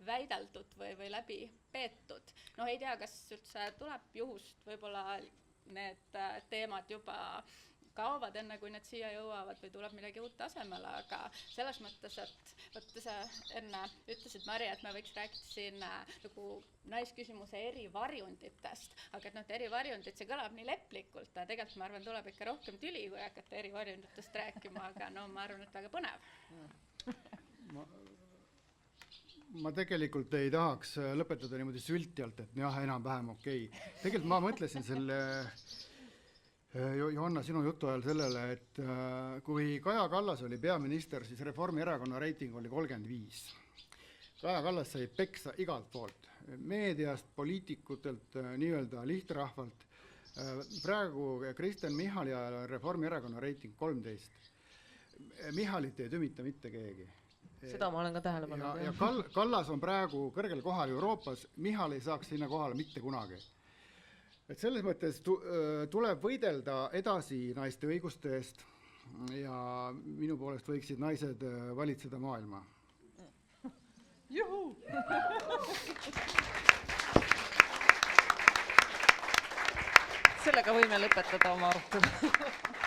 väideldud või läbi peetud. Ei tea, kas üldse tuleb juhust, võib-olla need teemad juba kaovad enne, kui need siia jõuavad või tuleb midagi uut asemele, aga selles mõttes, et võtta sa enne ütlesid, Mari, et me võiks rääkida siin nagu naisküsimuse eri varjunditest, aga et eri varjundid, see kõlab nii leplikult, tegelikult ma arvan, tuleb ikka rohkem tüli, kui hakata eri varjunditest rääkima, aga ma arvan, et väga põnev. Ma tegelikult ei tahaks lõpetada niimoodi sültjalt, et jah, enam-vähem okei. Tegelikult ma mõtlesin selle Johanna, sinu jutu ajal sellele, et kui Kaja Kallas oli peaminister, siis Reformierakonna reiting oli 35. Kaja Kallas sai peksa igalt poolt, meediast, poliitikutelt, nii-öelda lihtrahvalt. Praegu Kristen Michali ajal on Reformierakonna reiting 13. Michalit ei tümita mitte keegi. Seda ma olen ka tähele pannud. Ja Kallas on praegu kõrgel kohal Euroopas, Michal ei saaks sinna kohale mitte kunagi. Et selles mõttes tuleb võidelda edasi naiste õiguste eest ja minu poolest võiksid naised valitseda maailma. Juhu! Sellega võime lõpetada oma arutelu.